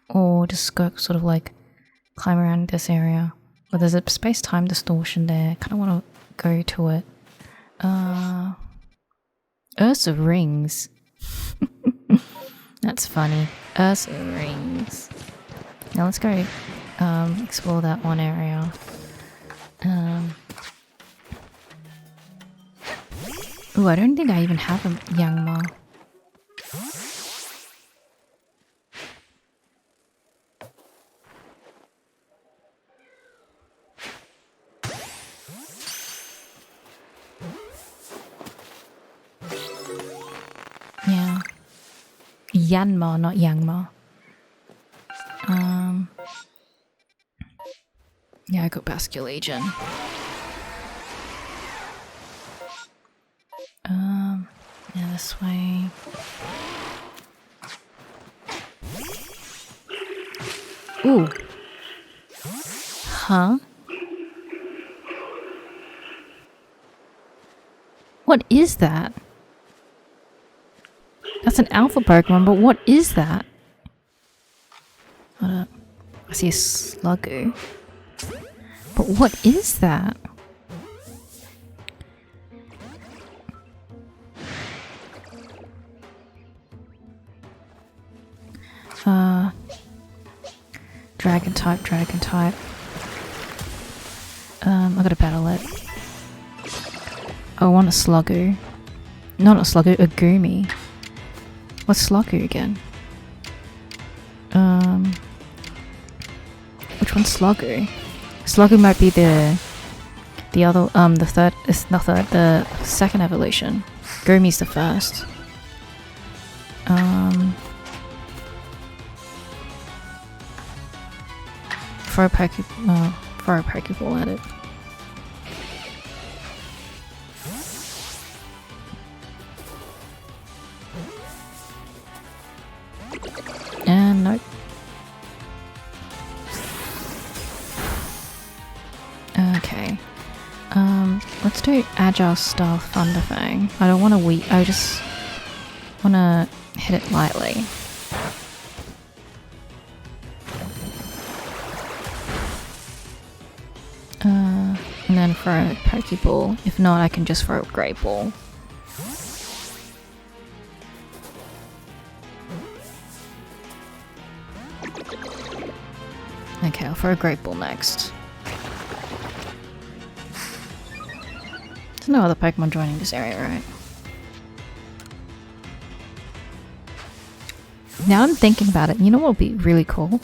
or just go sort of like climb around this area. But there's a space-time distortion there. I kind of want to go to it. Ursa Rings. That's funny. Ursa Rings. Now let's go explore that one area. Ooh, I don't think I even have a Yangma. Yanma, not Yangma. Yeah, I got Bascule Legion. Yeah, this way. Ooh. Huh? What is that? That's an alpha Pokemon, but what is that? Hold up. I see a Sluggoo. But what is that? Dragon type, dragon type. I gotta battle it. I want a Sluggoo. Not a Sluggoo, a Goomy. What's Sluggoo again? Which one's Sluggoo? Sluggoo might be the other, the third, it's not third, the second evolution. Goomy's the first. Throw a Pokeball at it. And nope. Okay. Let's do Agile Style Thunder Fang. I don't want to I just want to hit it lightly. And then throw a Pokeball. If not, I can just throw a Great Ball. Okay, I'll throw a Great Ball next. There's no other Pokemon joining this area, right? Now I'm thinking about it, you know what would be really cool?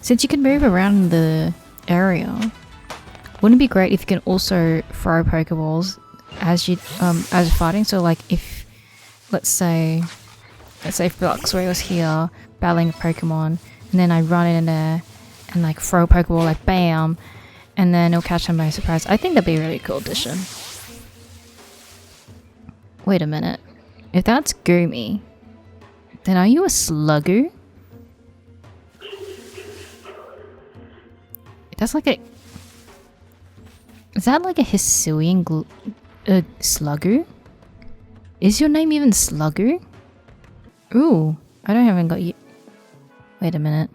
Since you can move around the area, wouldn't it be great if you can also throw Pokeballs as you as you're fighting? So like if let's say if Luxray was here battling a Pokemon, and then I run in there and like throw a Pokeball like bam, and then it'll catch them by surprise. I think that'd be a really cool addition. Wait a minute. If that's Goomy, then are you a Sluggoo? That's like a... Is that like a Hisuian Sluggoo? Is your name even Sluggoo? Ooh, I haven't got you. Wait a minute.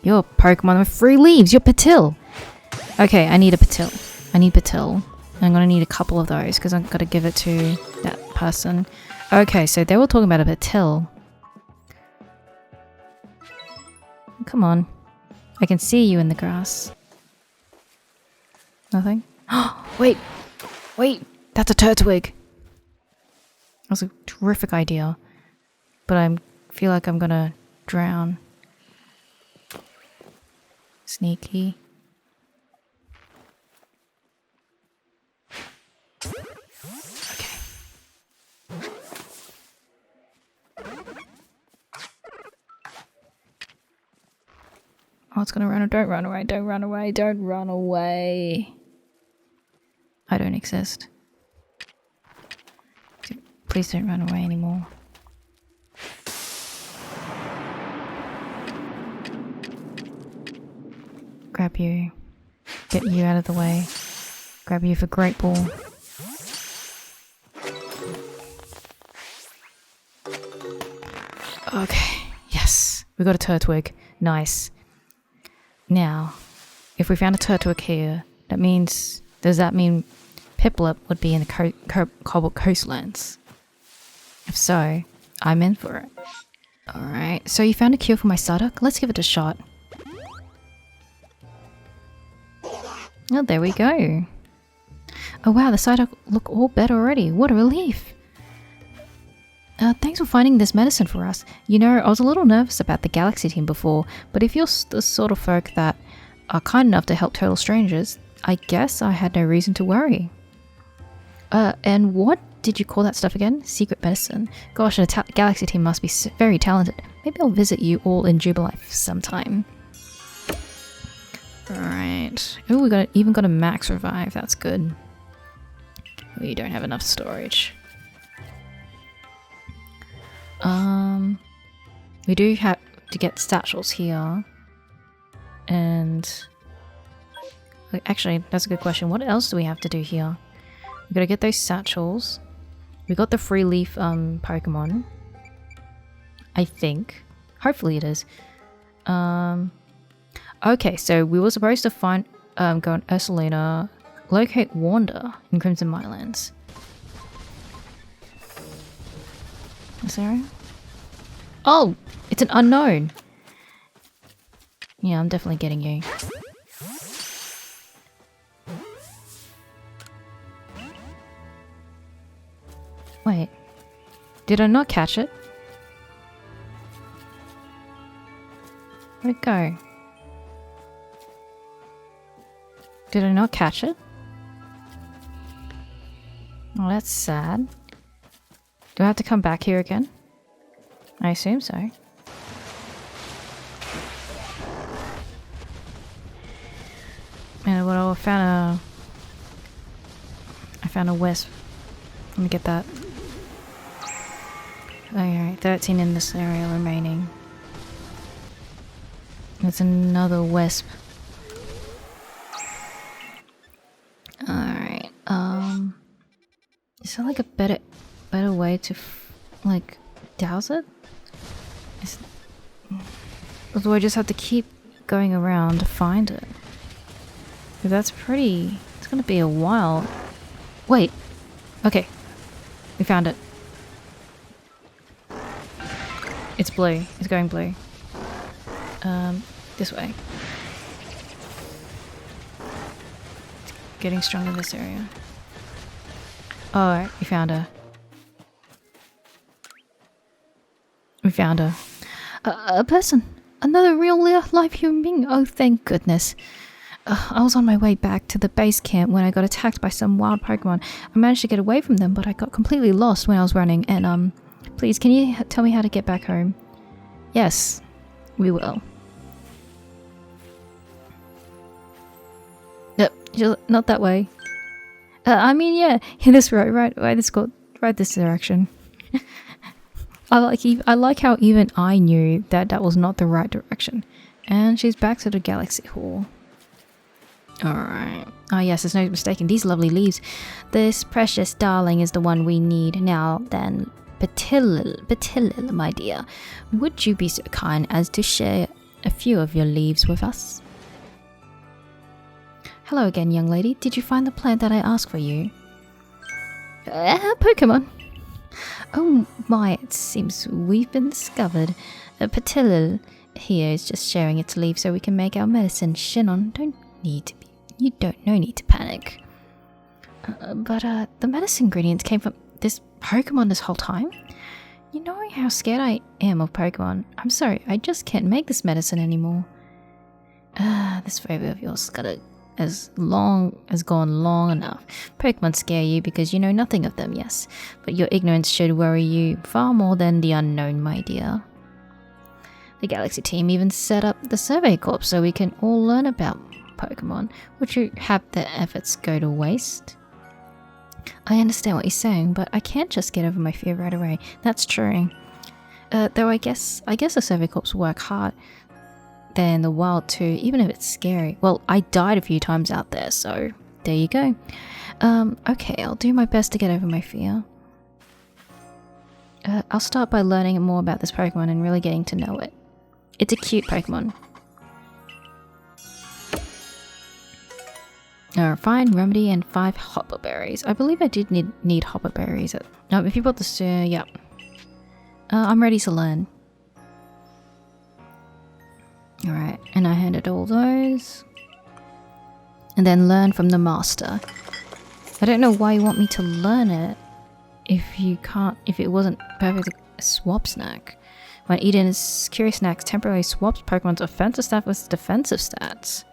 You're a Pokemon with 3 leaves. You're Patil. Okay, I need a Patil. I need Patil. I'm gonna need a couple of those because I've got to give it to that person. Okay, so they were talking about a Patil. Come on. I can see you in the grass. Nothing? Wait! Wait! That's a Turtwig! That was a terrific idea. But I feel like I'm gonna drown. Sneaky. Okay. Oh, it's gonna run. Don't run away. Don't run away. Don't run away. I don't exist. Please don't run away anymore. Grab you. Get you out of the way. Grab you for Great Ball. Okay. Yes. We got a Turtwig. Nice. Now, if we found a Turtwig here, that means... Does that mean Piplup would be in the Cobalt Coastlands? If so, I'm in for it. Alright, so you found a cure for my Psyduck? Let's give it a shot. Oh, there we go. Oh wow, the Psyduck look all better already. What a relief. Thanks for finding this medicine for us. You know, I was a little nervous about the Galaxy team before, but if you're the sort of folk that are kind enough to help total strangers, I guess I had no reason to worry. And what did you call that stuff again? Secret medicine. Gosh, the Galaxy team must be very talented. Maybe I'll visit you all in Jubilife sometime. Alright. Oh, we even got a max revive. That's good. We don't have enough storage. We do have to get satchels here. And... actually, that's a good question. What else do we have to do here? We gotta get those satchels. We got the free leaf Pokemon. I think. Hopefully it is. Okay, so we were supposed to find go on Ursaluna, locate Wander in Crimson Minelands. Is that right? Oh! It's an unknown! Yeah, I'm definitely getting you. Wait. Did I not catch it? Where'd it go? Did I not catch it? Oh, that's sad. Do I have to come back here again? I assume so. And well, I found a wisp. Let me get that. Alright, 13 in this area remaining. There's another wisp. Alright, is there like a better way to like douse it? Or do I just have to keep going around to find it? Because that's pretty... it's gonna be a while. Wait. Okay. We found it. It's blue. It's going blue. This way. It's getting strong in this area. Oh, alright. We found her. We found her. A person. Another real live human being. Oh, thank goodness. I was on my way back to the base camp when I got attacked by some wild Pokemon. I managed to get away from them, but I got completely lost when I was running. And, please, can you tell me how to get back home? Yes, we will. Nope, not that way. I mean, yeah, this road, right this direction. I like how even I knew that was not the right direction. And she's back to the Galaxy Hall. Alright. Ah yes, there's no mistaking. These lovely leaves. This precious darling is the one we need. Now then, Petilil, my dear, would you be so kind as to share a few of your leaves with us? Hello again, young lady. Did you find the plant that I asked for you? Pokemon. Oh my, it seems we've been discovered. Petilil here is just sharing its leaves so we can make our medicine. Shinon, no need to panic. But the medicine ingredients came from this Pokemon this whole time? You know how scared I am of Pokemon. I'm sorry, I just can't make this medicine anymore. This favor of yours has gone long enough. Pokemon scare you because you know nothing of them, yes. But your ignorance should worry you far more than the unknown, my dear. The Galaxy team even set up the Survey Corps so we can all learn about Pokemon. Would you have their efforts go to waste? I understand what you're saying, but I can't just get over my fear right away. That's true. Though I guess the Survey Corps work hard. They're in the wild too, even if it's scary. Well, I died a few times out there, so there you go. Okay, I'll do my best to get over my fear. I'll start by learning more about this Pokemon and really getting to know it. It's a cute Pokemon. Fine remedy and 5 hopper berries. I believe I did need hopper berries. No, if you bought this, yeah. I'm ready to learn. Alright, and I handed all those. And then learn from the master. I don't know why you want me to learn it if it wasn't perfect swap snack. When eaten as Curious Snacks temporarily swaps Pokemon's offensive stat with defensive stats.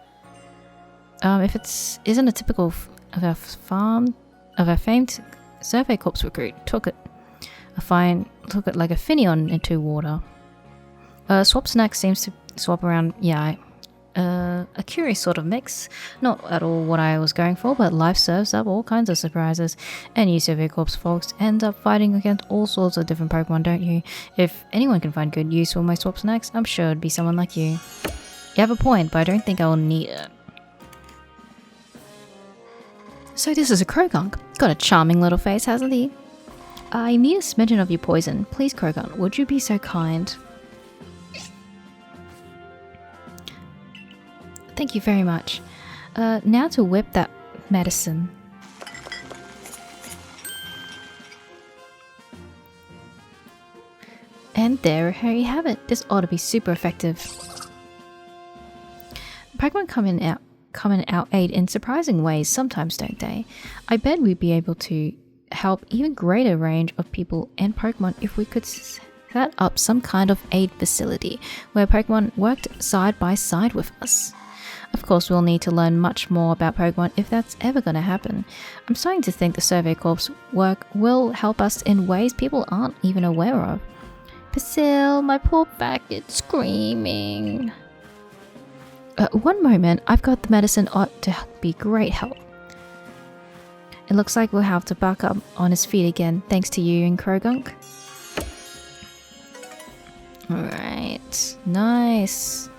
If it isn't a typical of our famed Survey Corps recruit took it like a Finion into water. Swap Snack seems to swap around, a curious sort of mix. Not at all what I was going for, but life serves up all kinds of surprises. And you Survey Corps folks end up fighting against all sorts of different Pokemon, don't you? If anyone can find good use for my Swap Snacks, I'm sure it'd be someone like you. You have a point, but I don't think I will need it. So this is a Krogunk. Got a charming little face, hasn't he? I need a smidgen of your poison. Please, Krogunk, would you be so kind? Thank you very much. Now to whip that medicine. And there you have it. This ought to be super effective. Pokemon come in our aid in surprising ways sometimes, don't they? I bet we'd be able to help even greater range of people and Pokemon if we could set up some kind of aid facility where Pokemon worked side by side with us. Of course, we'll need to learn much more about Pokemon if that's ever going to happen. I'm starting to think the Survey Corps work will help us in ways people aren't even aware of. Basil, my poor back, it's screaming. One moment, I've got the medicine ought to be great help. It looks like we'll have to back up on his feet again, thanks to you and Krogunk. Alright, nice.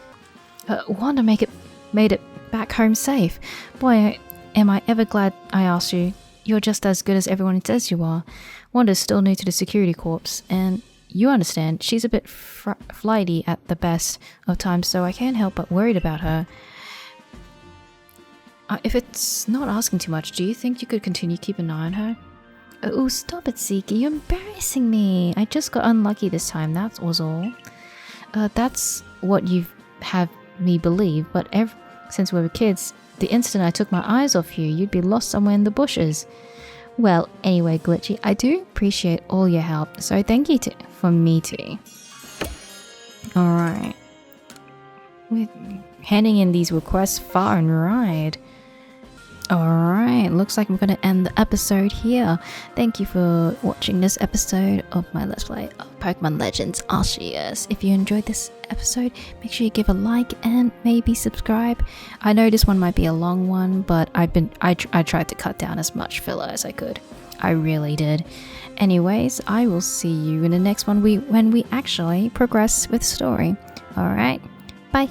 Wanda made it back home safe. Boy, am I ever glad I asked you. You're just as good as everyone says you are. Wanda's still new to the security corps, and you understand, she's a bit flighty at the best of times, so I can't help but worried about her. If it's not asking too much, do you think you could continue to keep an eye on her? Oh, stop it, Ziki. You're embarrassing me. I just got unlucky this time, that was all. That's what you have me believe, but since we were kids, the instant I took my eyes off you, you'd be lost somewhere in the bushes. Well, anyway, Glitchy, I do appreciate all your help, so thank you from me too. Alright. We're handing in these requests far and wide. Alright, looks like I'm going to end the episode here. Thank you for watching this episode of my Let's Play of Pokemon Legends Arceus. If you enjoyed this episode, make sure you give a like and maybe subscribe. I know this one might be a long one, but I tried to cut down as much filler as I could. I really did. Anyways, I will see you in the next one when we actually progress with the story. Alright, bye.